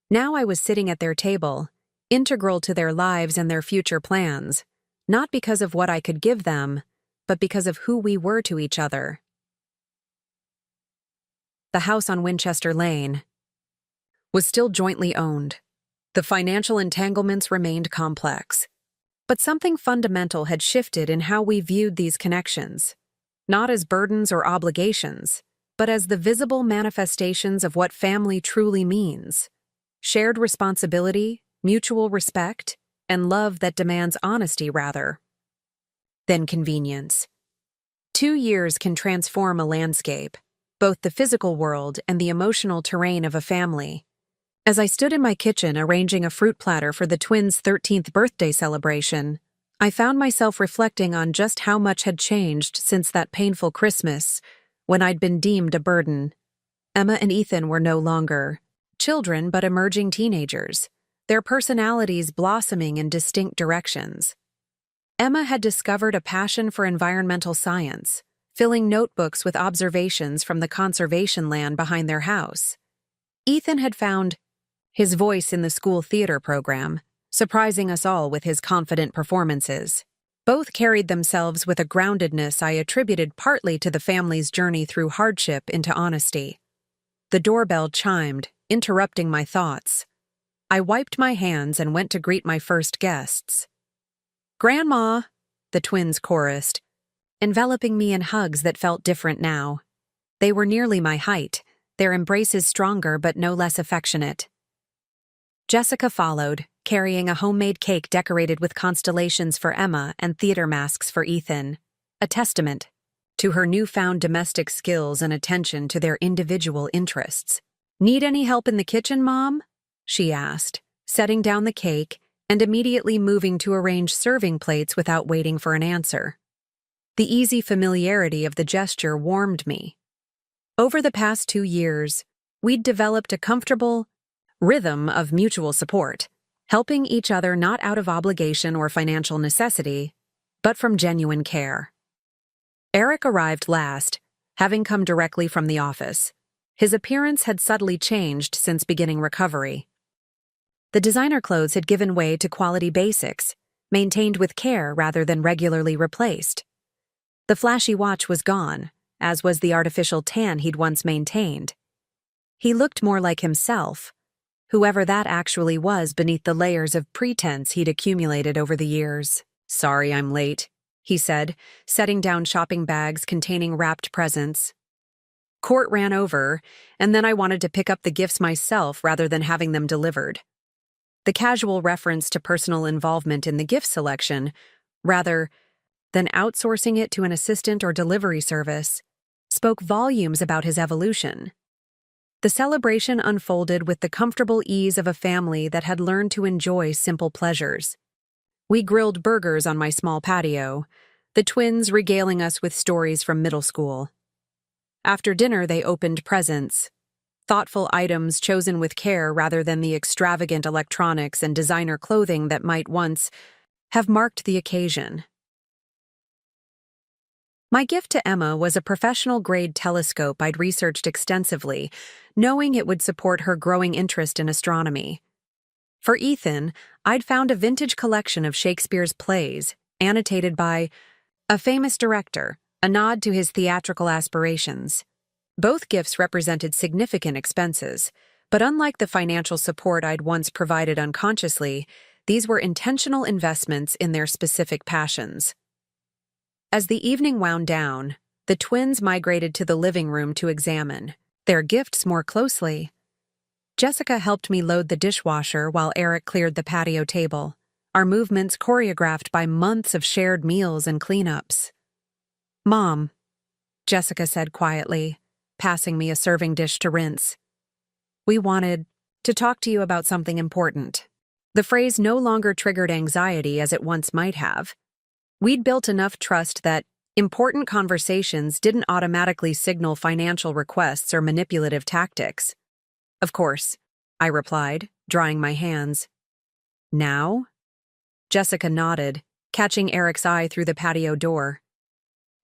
Now I was sitting at their table, integral to their lives and their future plans, not because of what I could give them, but because of who we were to each other. The house on Winchester Lane was still jointly owned. The financial entanglements remained complex. But something fundamental had shifted in how we viewed these connections, not as burdens or obligations, but as the visible manifestations of what family truly means: shared responsibility, mutual respect, and love that demands honesty rather than convenience. 2 years can transform a landscape, both the physical world and the emotional terrain of a family. As I stood in my kitchen arranging a fruit platter for the twins' 13th birthday celebration, I found myself reflecting on just how much had changed since that painful Christmas, when I'd been deemed a burden. Emma and Ethan were no longer children but emerging teenagers, their personalities blossoming in distinct directions. Emma had discovered a passion for environmental science, filling notebooks with observations from the conservation land behind their house. Ethan had found his voice in the school theater program, surprising us all with his confident performances. Both carried themselves with a groundedness I attributed partly to the family's journey through hardship into honesty. The doorbell chimed, interrupting my thoughts. I wiped my hands and went to greet my first guests. "Grandma," the twins chorused, enveloping me in hugs that felt different now. They were nearly my height, their embraces stronger but no less affectionate. Jessica followed, carrying a homemade cake decorated with constellations for Emma and theater masks for Ethan, a testament to her newfound domestic skills and attention to their individual interests. "Need any help in the kitchen, Mom?" she asked, setting down the cake and immediately moving to arrange serving plates without waiting for an answer. The easy familiarity of the gesture warmed me. Over the past 2 years, we'd developed a comfortable rhythm of mutual support, helping each other not out of obligation or financial necessity, but from genuine care. Eric arrived last, having come directly from the office. His appearance had subtly changed since beginning recovery. The designer clothes had given way to quality basics, maintained with care rather than regularly replaced. The flashy watch was gone, as was the artificial tan he'd once maintained. He looked more like himself, whoever that actually was beneath the layers of pretense he'd accumulated over the years. "Sorry I'm late," he said, setting down shopping bags containing wrapped presents. "Court ran over, and then I wanted to pick up the gifts myself rather than having them delivered." The casual reference to personal involvement in the gift selection, rather than outsourcing it to an assistant or delivery service, spoke volumes about his evolution. The celebration unfolded with the comfortable ease of a family that had learned to enjoy simple pleasures. We grilled burgers on my small patio, the twins regaling us with stories from middle school. After dinner, they opened presents, thoughtful items chosen with care rather than the extravagant electronics and designer clothing that might once have marked the occasion. My gift to Emma was a professional-grade telescope I'd researched extensively, knowing it would support her growing interest in astronomy. For Ethan, I'd found a vintage collection of Shakespeare's plays, annotated by a famous director, a nod to his theatrical aspirations. Both gifts represented significant expenses, but unlike the financial support I'd once provided unconsciously, these were intentional investments in their specific passions. As the evening wound down, the twins migrated to the living room to examine their gifts more closely. Jessica helped me load the dishwasher while Eric cleared the patio table, our movements choreographed by months of shared meals and cleanups. "Mom," Jessica said quietly, passing me a serving dish to rinse. "We wanted to talk to you about something important." The phrase no longer triggered anxiety as it once might have. We'd built enough trust that important conversations didn't automatically signal financial requests or manipulative tactics. "Of course," I replied, drying my hands. "Now?" Jessica nodded, catching Eric's eye through the patio door.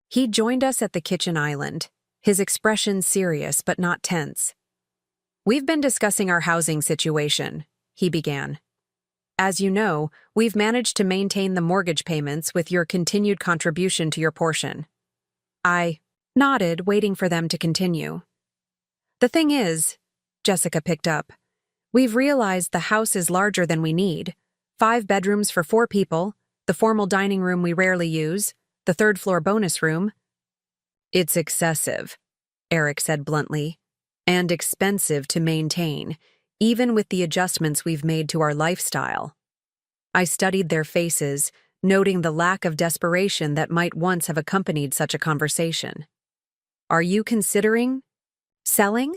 He joined us at the kitchen island, his expression serious but not tense. "We've been discussing our housing situation," he began. As you know, we've managed to maintain the mortgage payments with your continued contribution to your portion. I nodded, waiting for them to continue. The thing is, Jessica picked up, we've realized the house is larger than we need. 5 bedrooms for 4 people, the formal dining room we rarely use, the third-floor bonus room. It's excessive, Eric said bluntly, and expensive to maintain, even with the adjustments we've made to our lifestyle. I studied their faces, noting the lack of desperation that might once have accompanied such a conversation. Are you considering selling?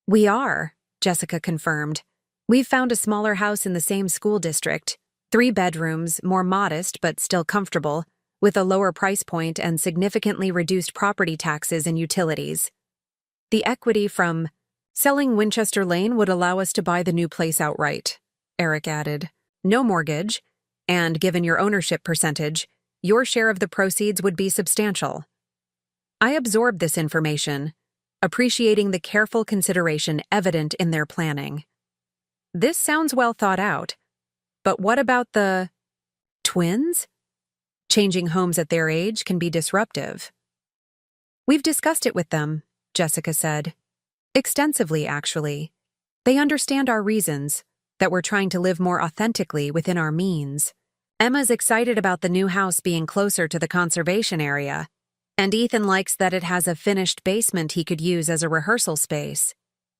We are, Jessica confirmed. We've found a smaller house in the same school district, 3 bedrooms, more modest but still comfortable, with a lower price point and significantly reduced property taxes and utilities. The equity from selling Winchester Lane would allow us to buy the new place outright, Eric added. No mortgage, and given your ownership percentage, your share of the proceeds would be substantial. I absorbed this information, appreciating the careful consideration evident in their planning. This sounds well thought out, but what about the twins? Changing homes at their age can be disruptive. We've discussed it with them, Jessica said. Extensively, actually. They understand our reasons, that we're trying to live more authentically within our means. Emma's excited about the new house being closer to the conservation area, and Ethan likes that it has a finished basement he could use as a rehearsal space.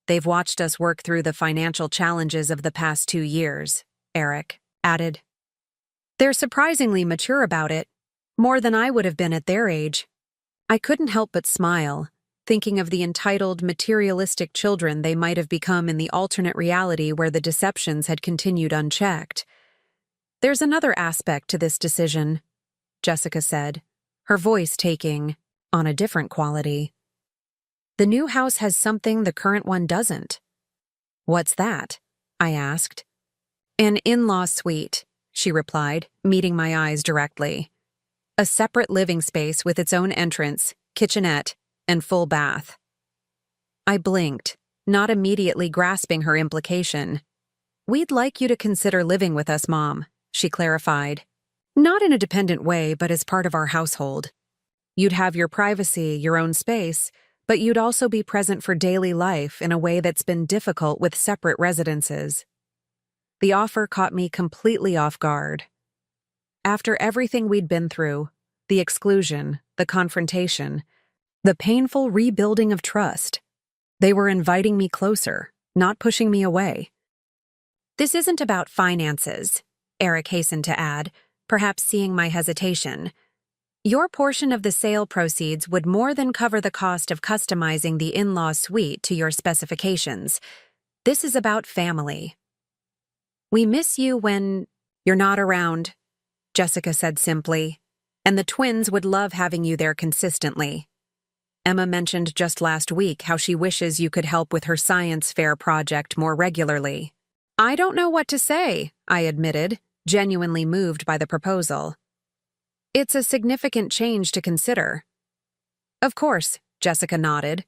They've watched us work through the financial challenges of the past 2 years, Eric added. They're surprisingly mature about it, more than I would have been at their age. I couldn't help but smile, thinking of the entitled, materialistic children they might have become in the alternate reality where the deceptions had continued unchecked. There's another aspect to this decision, Jessica said, her voice taking on a different quality. The new house has something the current one doesn't. What's that? I asked. An in-law suite, she replied, meeting my eyes directly. A separate living space with its own entrance, kitchenette, and full bath. I blinked, not immediately grasping her implication. We'd like you to consider living with us, Mom, she clarified. Not in a dependent way, but as part of our household. You'd have your privacy, your own space, but you'd also be present for daily life in a way that's been difficult with separate residences. The offer caught me completely off guard. After everything we'd been through, the exclusion, the confrontation, the painful rebuilding of trust, they were inviting me closer, not pushing me away. This isn't about finances, Eric hastened to add, perhaps seeing my hesitation. Your portion of the sale proceeds would more than cover the cost of customizing the in-law suite to your specifications. This is about family. We miss you when you're not around, Jessica said simply, and the twins would love having you there consistently. Emma mentioned just last week how she wishes you could help with her science fair project more regularly. I don't know what to say, I admitted, genuinely moved by the proposal. It's a significant change to consider. Of course, Jessica nodded.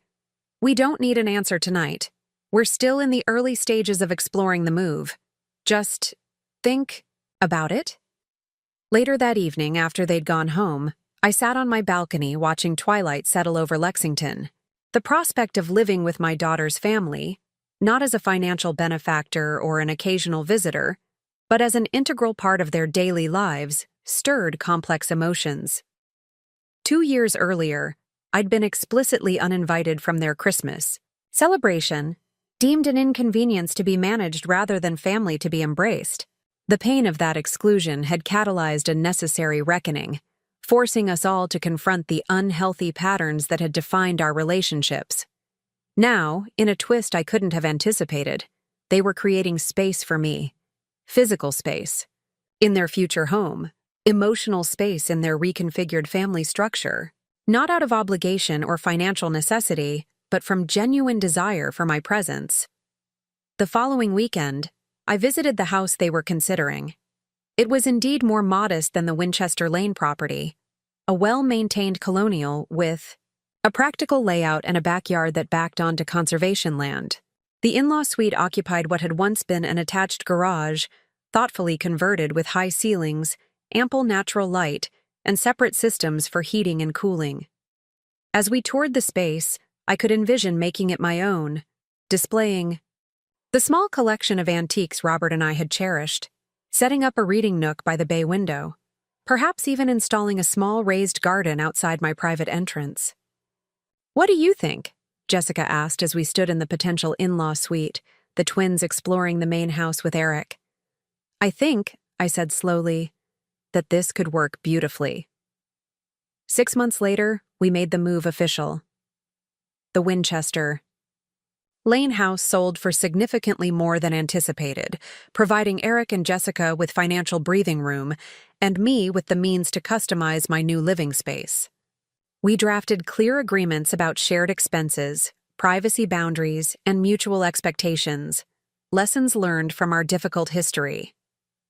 We don't need an answer tonight. We're still in the early stages of exploring the move. Just think about it. Later that evening, after they'd gone home, I sat on my balcony watching twilight settle over Lexington. The prospect of living with my daughter's family, not as a financial benefactor or an occasional visitor, but as an integral part of their daily lives, stirred complex emotions. 2 years earlier, I'd been explicitly uninvited from their Christmas celebration, deemed an inconvenience to be managed rather than family to be embraced. The pain of that exclusion had catalyzed a necessary reckoning, forcing us all to confront the unhealthy patterns that had defined our relationships. Now, in a twist I couldn't have anticipated, they were creating space for me. Physical space. In their future home. Emotional space in their reconfigured family structure. Not out of obligation or financial necessity, but from genuine desire for my presence. The following weekend, I visited the house they were considering. It was indeed more modest than the Winchester Lane property, a well-maintained colonial with a practical layout and a backyard that backed onto conservation land. The in-law suite occupied what had once been an attached garage, thoughtfully converted with high ceilings, ample natural light, and separate systems for heating and cooling. As we toured the space, I could envision making it my own, displaying the small collection of antiques Robert and I had cherished, setting up a reading nook by the bay window, perhaps even installing a small raised garden outside my private entrance. "What do you think?" Jessica asked as we stood in the potential in-law suite, the twins exploring the main house with Eric. "I think," I said slowly, "that this could work beautifully." 6 months later, we made the move official. The Winchester Lane house sold for significantly more than anticipated, providing Eric and Jessica with financial breathing room and me with the means to customize my new living space. We drafted clear agreements about shared expenses, privacy boundaries, and mutual expectations, lessons learned from our difficult history.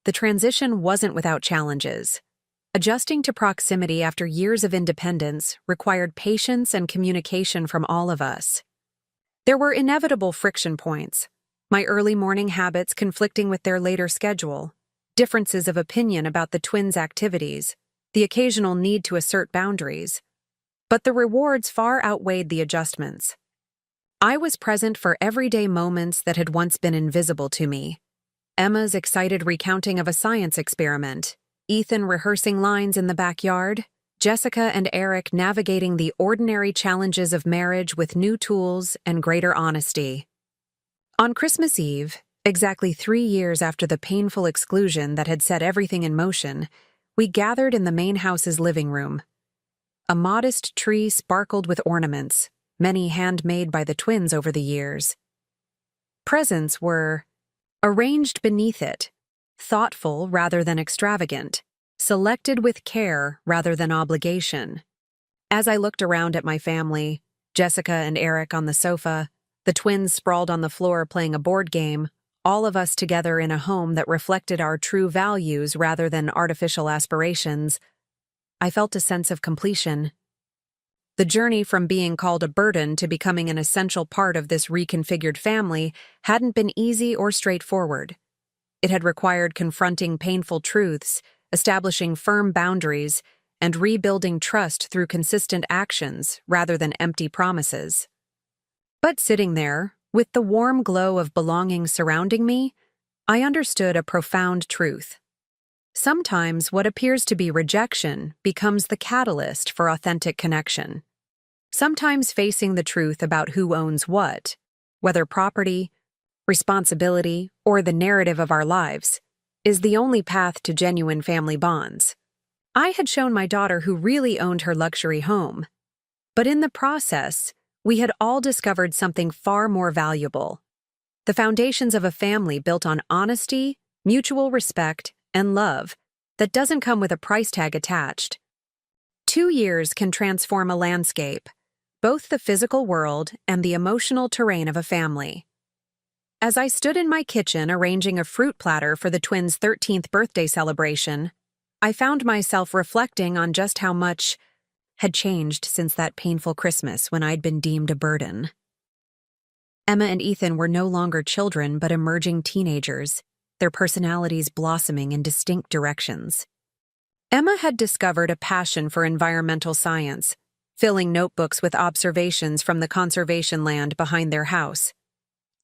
The transition wasn't without challenges. Adjusting to proximity after years of independence required patience and communication from all of us. There were inevitable friction points, my early morning habits conflicting with their later schedule, differences of opinion about the twins' activities, the occasional need to assert boundaries. But the rewards far outweighed the adjustments. I was present for everyday moments that had once been invisible to me. Emma's excited recounting of a science experiment, Ethan rehearsing lines in the backyard, Jessica and Eric navigating the ordinary challenges of marriage with new tools and greater honesty. On Christmas Eve, exactly 3 years after the painful exclusion that had set everything in motion, we gathered in the main house's living room. A modest tree sparkled with ornaments, many handmade by the twins over the years. Presents were arranged beneath it, thoughtful rather than extravagant, selected with care rather than obligation. As I looked around at my family, Jessica and Eric on the sofa, the twins sprawled on the floor playing a board game, all of us together in a home that reflected our true values rather than artificial aspirations, I felt a sense of completion. The journey from being called a burden to becoming an essential part of this reconfigured family hadn't been easy or straightforward. It had required confronting painful truths, establishing firm boundaries, and rebuilding trust through consistent actions rather than empty promises. But sitting there, with the warm glow of belonging surrounding me, I understood a profound truth. Sometimes what appears to be rejection becomes the catalyst for authentic connection. Sometimes facing the truth about who owns what, whether property, responsibility, or the narrative of our lives, is the only path to genuine family bonds. I had shown my daughter who really owned her luxury home, but in the process, we had all discovered something far more valuable: the foundations of a family built on honesty, mutual respect, and love that doesn't come with a price tag attached. 2 years can transform a landscape, both the physical world and the emotional terrain of a family. As I stood in my kitchen arranging a fruit platter for the twins' 13th birthday celebration, I found myself reflecting on just how much had changed since that painful Christmas when I'd been deemed a burden. Emma and Ethan were no longer children but emerging teenagers, their personalities blossoming in distinct directions. Emma had discovered a passion for environmental science, filling notebooks with observations from the conservation land behind their house.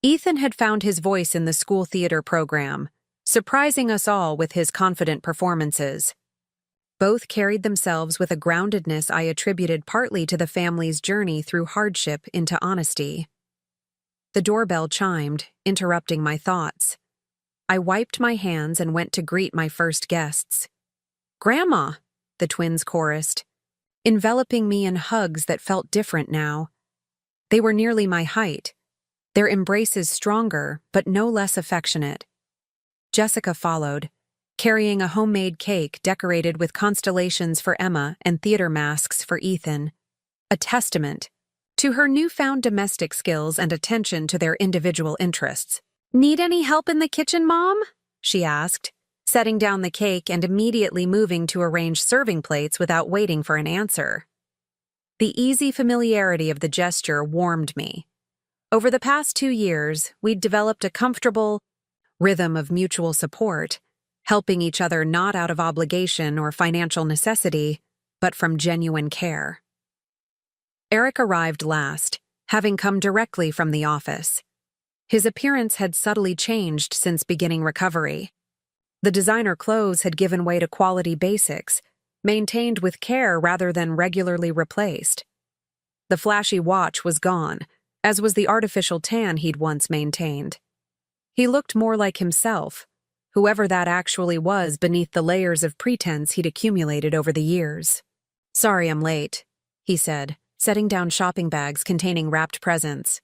Ethan had found his voice in the school theater program, surprising us all with his confident performances. Both carried themselves with a groundedness I attributed partly to the family's journey through hardship into honesty. The doorbell chimed, interrupting my thoughts. I wiped my hands and went to greet my first guests. "Grandma," the twins chorused, enveloping me in hugs that felt different now. They were nearly my height, their embraces stronger but no less affectionate. Jessica followed, carrying a homemade cake decorated with constellations for Emma and theater masks for Ethan, a testament to her newfound domestic skills and attention to their individual interests. "Need any help in the kitchen, Mom?" she asked, setting down the cake and immediately moving to arrange serving plates without waiting for an answer. The easy familiarity of the gesture warmed me. Over the past 2 years, we'd developed a comfortable rhythm of mutual support, helping each other not out of obligation or financial necessity, but from genuine care. Eric arrived last, having come directly from the office. His appearance had subtly changed since beginning recovery. The designer clothes had given way to quality basics, maintained with care rather than regularly replaced. The flashy watch was gone, as was the artificial tan he'd once maintained. He looked more like himself, whoever that actually was beneath the layers of pretense he'd accumulated over the years. "Sorry I'm late," he said, setting down shopping bags containing wrapped presents.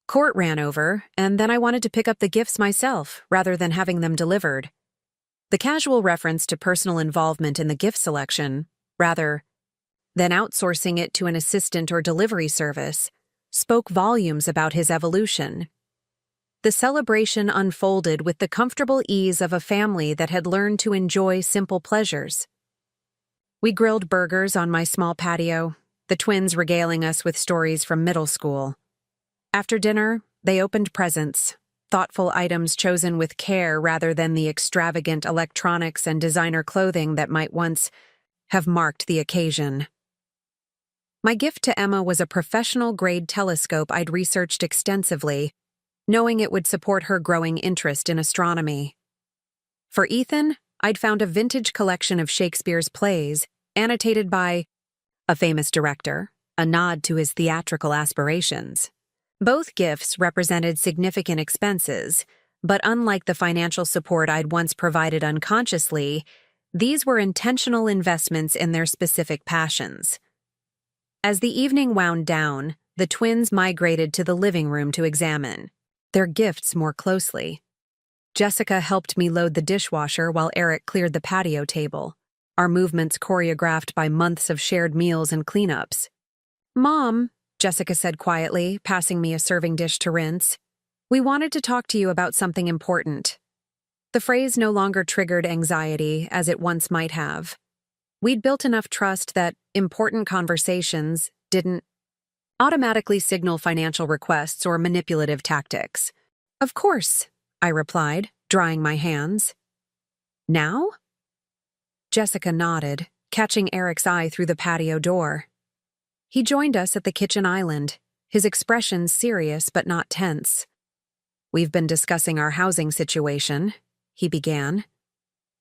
"Court ran over, and then I wanted to pick up the gifts myself rather than having them delivered." The casual reference to personal involvement in the gift selection, rather than outsourcing it to an assistant or delivery service, spoke volumes about his evolution. The celebration unfolded with the comfortable ease of a family that had learned to enjoy simple pleasures. We grilled burgers on my small patio, the twins regaling us with stories from middle school. After dinner, they opened presents, thoughtful items chosen with care rather than the extravagant electronics and designer clothing that might once have marked the occasion. My gift to Emma was a professional-grade telescope I'd researched extensively, knowing it would support her growing interest in astronomy. For Ethan, I'd found a vintage collection of Shakespeare's plays, annotated by a famous director, a nod to his theatrical aspirations. Both gifts represented significant expenses, but unlike the financial support I'd once provided unconsciously, these were intentional investments in their specific passions. As the evening wound down, the twins migrated to the living room to examine their gifts more closely. Jessica helped me load the dishwasher while Eric cleared the patio table, our movements choreographed by months of shared meals and cleanups. "Mom," Jessica said quietly, passing me a serving dish to rinse, "we wanted to talk to you about something important." The phrase no longer triggered anxiety as it once might have. We'd built enough trust that important conversations didn't automatically signal financial requests or manipulative tactics. "Of course," I replied, drying my hands. "Now?" Jessica nodded, catching Eric's eye through the patio door. He joined us at the kitchen island, his expression serious but not tense. "We've been discussing our housing situation," he began.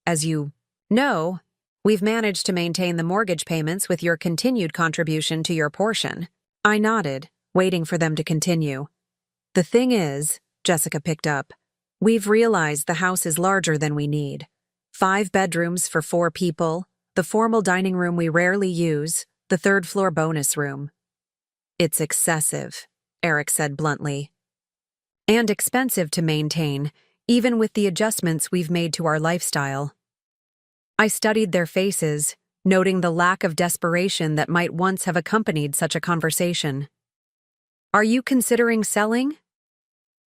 "As you know, we've managed to maintain the mortgage payments with your continued contribution to your portion." I nodded, waiting for them to continue. "The thing is," Jessica picked up, "we've realized the house is larger than we need. 5 bedrooms for 4 people, the formal dining room we rarely use, the third-floor bonus room." "It's excessive," Eric said bluntly. "And expensive to maintain, even with the adjustments we've made to our lifestyle." I studied their faces, noting the lack of desperation that might once have accompanied such a conversation. "Are you considering selling?"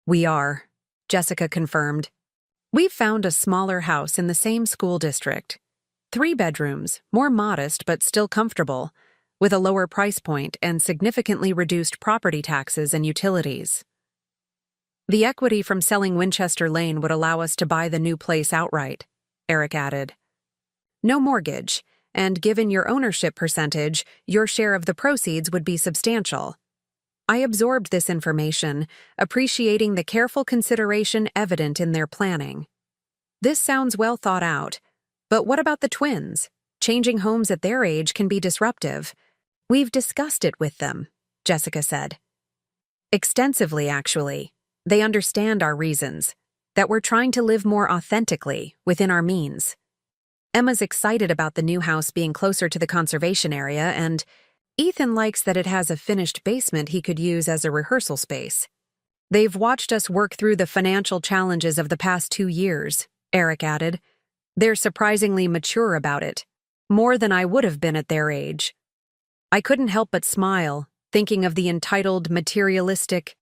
"We are," Jessica confirmed. "We've found a smaller house in the same school district. 3 bedrooms, more modest but still comfortable, with a lower price point and significantly reduced property taxes and utilities. The equity from selling Winchester Lane would allow us to buy the new place outright," Eric added. "No mortgage, and given your ownership percentage, your share of the proceeds would be substantial." I absorbed this information, appreciating the careful consideration evident in their planning. This sounds well thought out, but what about the twins? Changing homes at their age can be disruptive. "We've discussed it with them," Jessica said. "Extensively, actually. They understand our reasons, that we're trying to live more authentically, within our means. Emma's excited about the new house being closer to the conservation area, and Ethan likes that it has a finished basement he could use as a rehearsal space. They've watched us work through the financial challenges of the past 2 years," Eric added. "They're surprisingly mature about it, more than I would have been at their age." I couldn't help but smile, thinking of the entitled, materialistic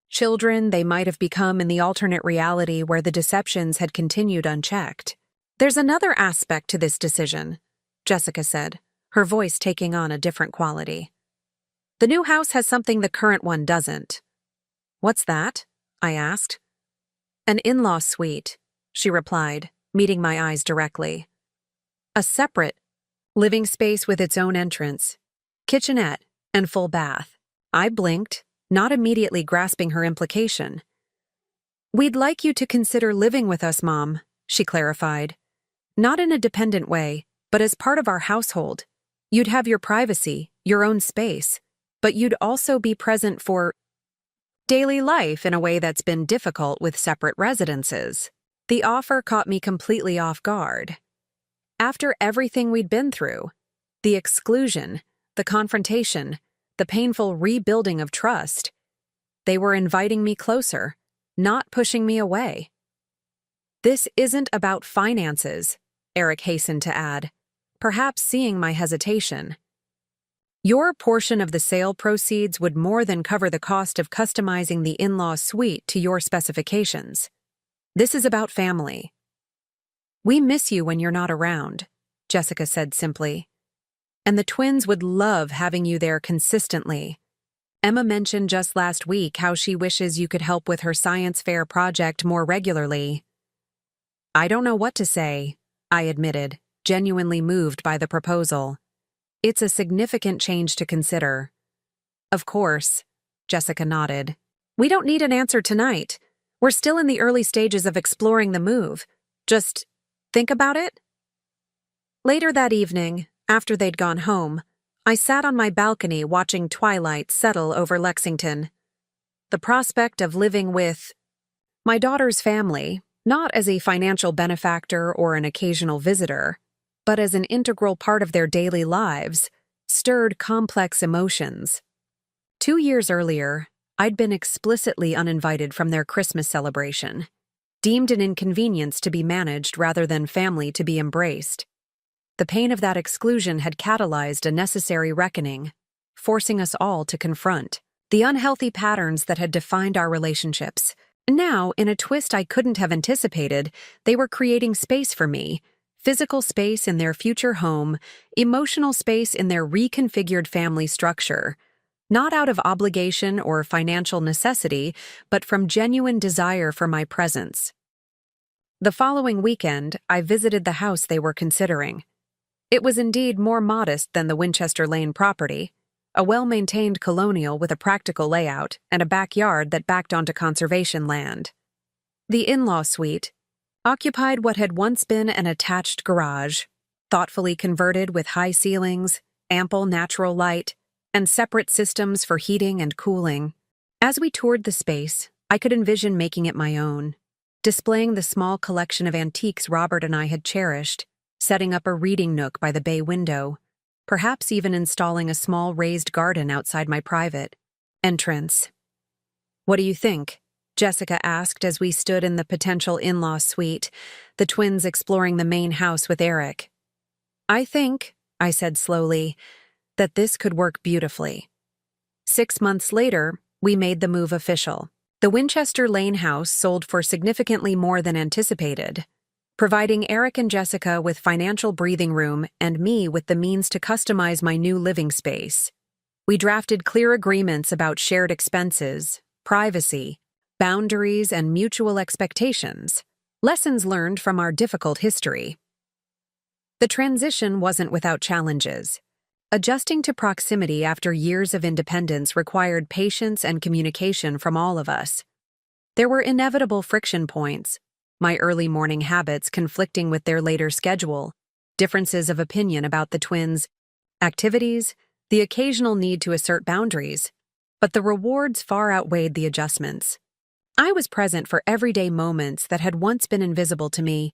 children they might have become in the alternate reality where the deceptions had continued unchecked. "There's another aspect to this decision," Jessica said, her voice taking on a different quality. "The new house has something the current one doesn't." "What's that?" I asked. "An in-law suite," she replied, meeting my eyes directly. A separate living space with its own entrance, kitchenette, and full bath. I blinked, not immediately grasping her implication. "We'd like you to consider living with us, Mom," she clarified. "Not in a dependent way, but as part of our household. You'd have your privacy, your own space, but you'd also be present for daily life in a way that's been difficult with separate residences." The offer caught me completely off guard. After everything we'd been through, the exclusion, the confrontation, the painful rebuilding of trust, they were inviting me closer, not pushing me away. "This isn't about finances," Eric hastened to add, perhaps seeing my hesitation. "Your portion of the sale proceeds would more than cover the cost of customizing the in-law suite to your specifications. This is about family." "We miss you when you're not around," Jessica said simply. "And the twins would love having you there consistently. Emma mentioned just last week how she wishes you could help with her science fair project more regularly." "I don't know what to say," I admitted, genuinely moved by the proposal. "It's a significant change to consider." "Of course," Jessica nodded. "We don't need an answer tonight. We're still in the early stages of exploring the move. Just think about it." Later that evening, after they'd gone home, I sat on my balcony watching twilight settle over Lexington. The prospect of living with my daughter's family, not as a financial benefactor or an occasional visitor, but as an integral part of their daily lives, stirred complex emotions. 2 years earlier, I'd been explicitly uninvited from their Christmas celebration, deemed an inconvenience to be managed rather than family to be embraced. The pain of that exclusion had catalyzed a necessary reckoning, forcing us all to confront the unhealthy patterns that had defined our relationships. Now, in a twist I couldn't have anticipated, they were creating space for me, physical space in their future home, emotional space in their reconfigured family structure, not out of obligation or financial necessity, but from genuine desire for my presence. The following weekend, I visited the house they were considering. It was indeed more modest than the Winchester Lane property, a well-maintained colonial with a practical layout and a backyard that backed onto conservation land. The in-law suite occupied what had once been an attached garage, thoughtfully converted with high ceilings, ample natural light, and separate systems for heating and cooling. As we toured the space, I could envision making it my own, displaying the small collection of antiques Robert and I had cherished, setting up a reading nook by the bay window, perhaps even installing a small raised garden outside my private entrance. "What do you think?" Jessica asked as we stood in the potential in-law suite, the twins exploring the main house with Eric. "I think," I said slowly, "that this could work beautifully." 6 months later, we made the move official. The Winchester Lane house sold for significantly more than anticipated, providing Eric and Jessica with financial breathing room and me with the means to customize my new living space. We drafted clear agreements about shared expenses, privacy, boundaries, and mutual expectations, lessons learned from our difficult history. The transition wasn't without challenges. Adjusting to proximity after years of independence required patience and communication from all of us. There were inevitable friction points, my early morning habits conflicting with their later schedule, differences of opinion about the twins' activities, the occasional need to assert boundaries, but the rewards far outweighed the adjustments. I was present for everyday moments that had once been invisible to me.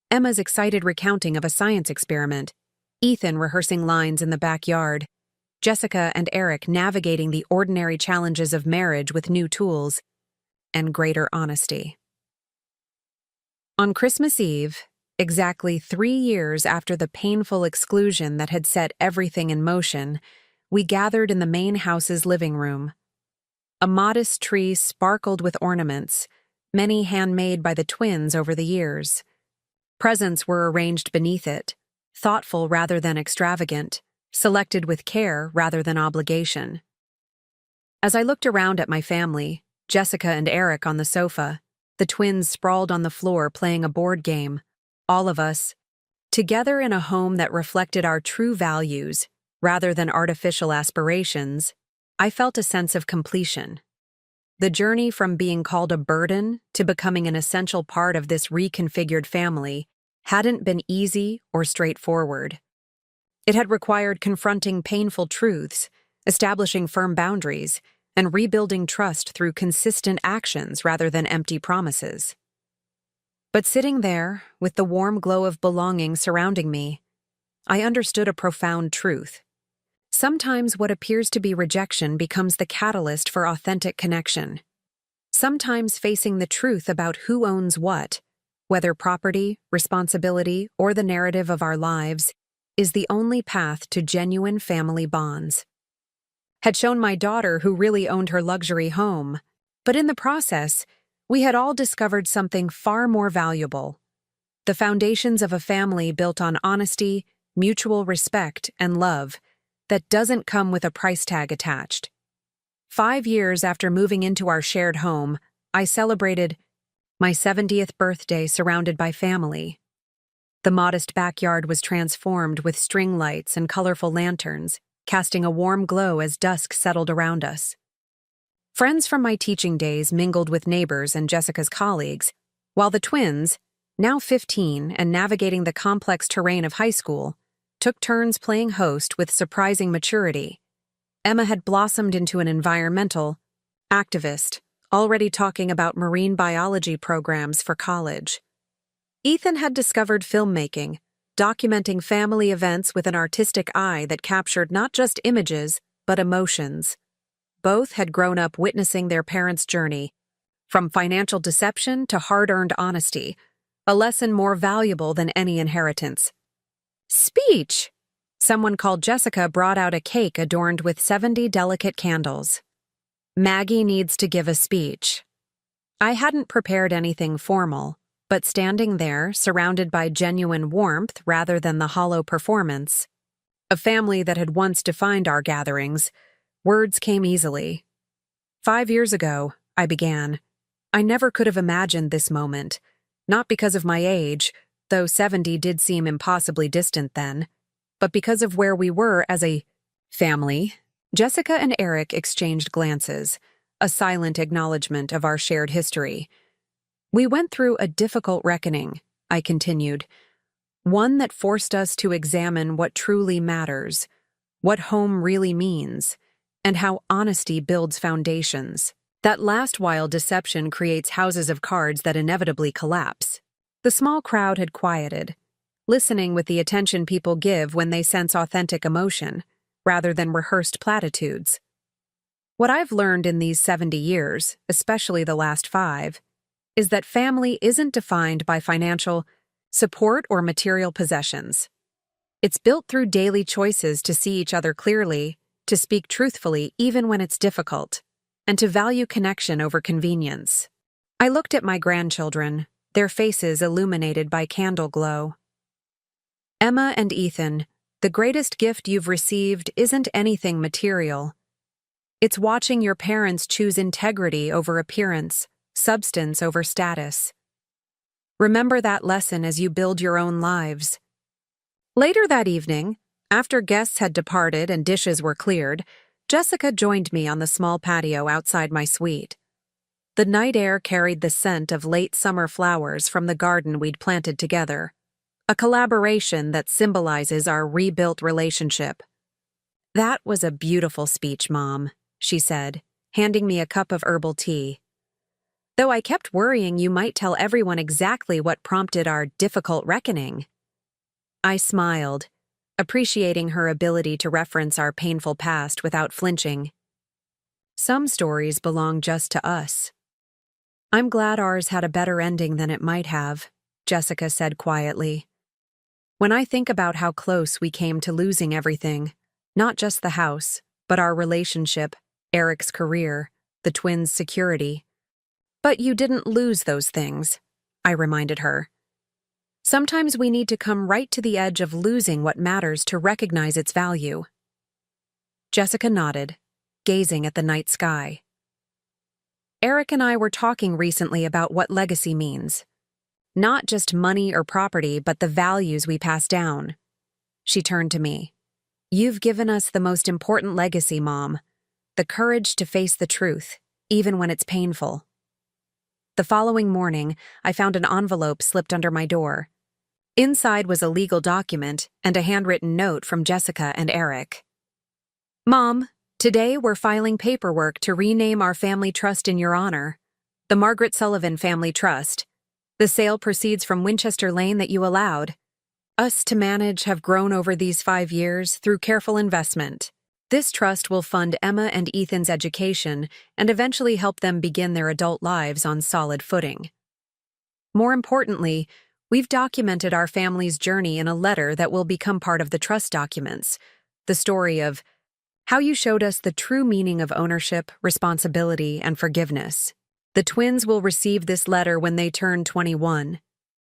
Emma's excited recounting of a science experiment, Ethan rehearsing lines in the backyard, Jessica and Eric navigating the ordinary challenges of marriage with new tools and greater honesty. On Christmas Eve, exactly 3 years after the painful exclusion that had set everything in motion, we gathered in the main house's living room. A modest tree sparkled with ornaments, many handmade by the twins over the years. Presents were arranged beneath it, thoughtful rather than extravagant, selected with care rather than obligation. As I looked around at my family, Jessica and Eric on the sofa, the twins sprawled on the floor playing a board game, all of us, together in a home that reflected our true values rather than artificial aspirations, I felt a sense of completion. The journey from being called a burden to becoming an essential part of this reconfigured family hadn't been easy or straightforward. It had required confronting painful truths, establishing firm boundaries, and rebuilding trust through consistent actions rather than empty promises. But sitting there, with the warm glow of belonging surrounding me, I understood a profound truth. Sometimes what appears to be rejection becomes the catalyst for authentic connection. Sometimes facing the truth about who owns what, whether property, responsibility, or the narrative of our lives, is the only path to genuine family bonds. Had shown my daughter who really owned her luxury home, but in the process, we had all discovered something far more valuable: the foundations of a family built on honesty, mutual respect, and love that doesn't come with a price tag attached. 5 years after moving into our shared home, I celebrated my 70th birthday surrounded by family. The modest backyard was transformed with string lights and colorful lanterns, casting a warm glow as dusk settled around us. Friends from my teaching days mingled with neighbors and Jessica's colleagues, while the twins, now 15 and navigating the complex terrain of high school, took turns playing host with surprising maturity. Emma had blossomed into an environmental activist, already talking about marine biology programs for college. Ethan had discovered filmmaking, documenting family events with an artistic eye that captured not just images, but emotions. Both had grown up witnessing their parents' journey, from financial deception to hard-earned honesty, a lesson more valuable than any inheritance. Speech! Someone called Jessica brought out a cake adorned with 70 delicate candles. Maggie needs to give a speech. I hadn't prepared anything formal, but standing there, surrounded by genuine warmth rather than the hollow performance, a family that had once defined our gatherings, words came easily. 5 years ago, I began. I never could have imagined this moment, not because of my age, though 70 did seem impossibly distant then, but because of where we were as a family. Jessica and Eric exchanged glances, a silent acknowledgement of our shared history. We went through a difficult reckoning, I continued, one that forced us to examine what truly matters, what home really means, and how honesty builds foundations that last while deception creates houses of cards that inevitably collapse. The small crowd had quieted, listening with the attention people give when they sense authentic emotion, rather than rehearsed platitudes. What I've learned in these 70 years, especially the last 5, is that family isn't defined by financial support or material possessions. It's built through daily choices to see each other clearly, to speak truthfully even when it's difficult, and to value connection over convenience. I looked at my grandchildren, their faces illuminated by candle glow. Emma and Ethan, the greatest gift you've received isn't anything material. It's watching your parents choose integrity over appearance, substance over status. Remember that lesson as you build your own lives. Later that evening, after guests had departed and dishes were cleared, Jessica joined me on the small patio outside my suite. The night air carried the scent of late summer flowers from the garden we'd planted together, a collaboration that symbolizes our rebuilt relationship. "That was a beautiful speech, Mom," she said, handing me a cup of herbal tea. "Though I kept worrying you might tell everyone exactly what prompted our difficult reckoning." I smiled, appreciating her ability to reference our painful past without flinching. "Some stories belong just to us." "I'm glad ours had a better ending than it might have," Jessica said quietly. "When I think about how close we came to losing everything, not just the house, but our relationship, Eric's career, the twins' security." "But you didn't lose those things," I reminded her. "Sometimes we need to come right to the edge of losing what matters to recognize its value." Jessica nodded, gazing at the night sky. "Eric and I were talking recently about what legacy means. Not just money or property, but the values we pass down. She turned to me. You've given us the most important legacy, Mom. The courage to face the truth, even when it's painful. The following morning, I found an envelope slipped under my door. Inside was a legal document and a handwritten note from Jessica and Eric. Mom, today we're filing paperwork to rename our family trust in your honor, the Margaret Sullivan Family Trust. The sale proceeds from Winchester Lane that you allowed us to manage have grown over these 5 years through careful investment. This trust will fund Emma and Ethan's education and eventually help them begin their adult lives on solid footing. More importantly, we've documented our family's journey in a letter that will become part of the trust documents, the story of how you showed us the true meaning of ownership, responsibility, and forgiveness. The twins will receive this letter when they turn 21,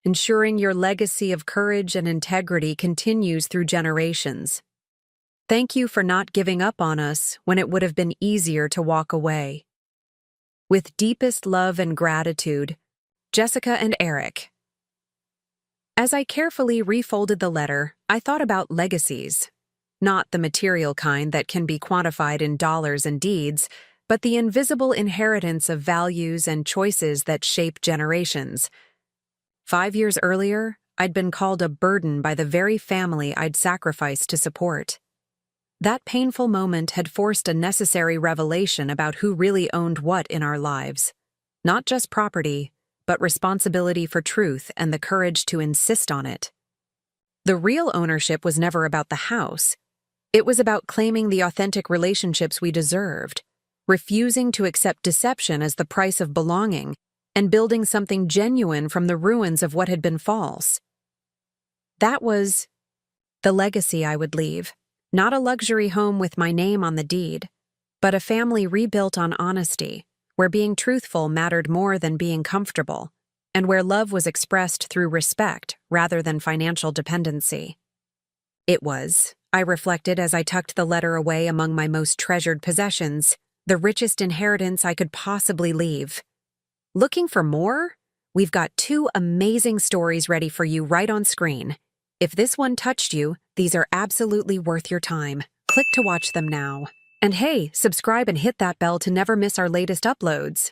ensuring your legacy of courage and integrity continues through generations. Thank you for not giving up on us when it would have been easier to walk away. With deepest love and gratitude, Jessica and Eric. As I carefully refolded the letter, I thought about legacies. Not the material kind that can be quantified in dollars and deeds, but the invisible inheritance of values and choices that shape generations. 5 years earlier, I'd been called a burden by the very family I'd sacrificed to support. That painful moment had forced a necessary revelation about who really owned what in our lives. Not just property, but responsibility for truth and the courage to insist on it. The real ownership was never about the house. It was about claiming the authentic relationships we deserved, refusing to accept deception as the price of belonging, and building something genuine from the ruins of what had been false. That was the legacy I would leave. Not a luxury home with my name on the deed, but a family rebuilt on honesty, where being truthful mattered more than being comfortable, and where love was expressed through respect rather than financial dependency. It was, I reflected as I tucked the letter away among my most treasured possessions, the richest inheritance I could possibly leave. Looking for more? We've got 2 amazing stories ready for you right on screen. If this one touched you, these are absolutely worth your time. Click to watch them now. And hey, subscribe and hit that bell to never miss our latest uploads.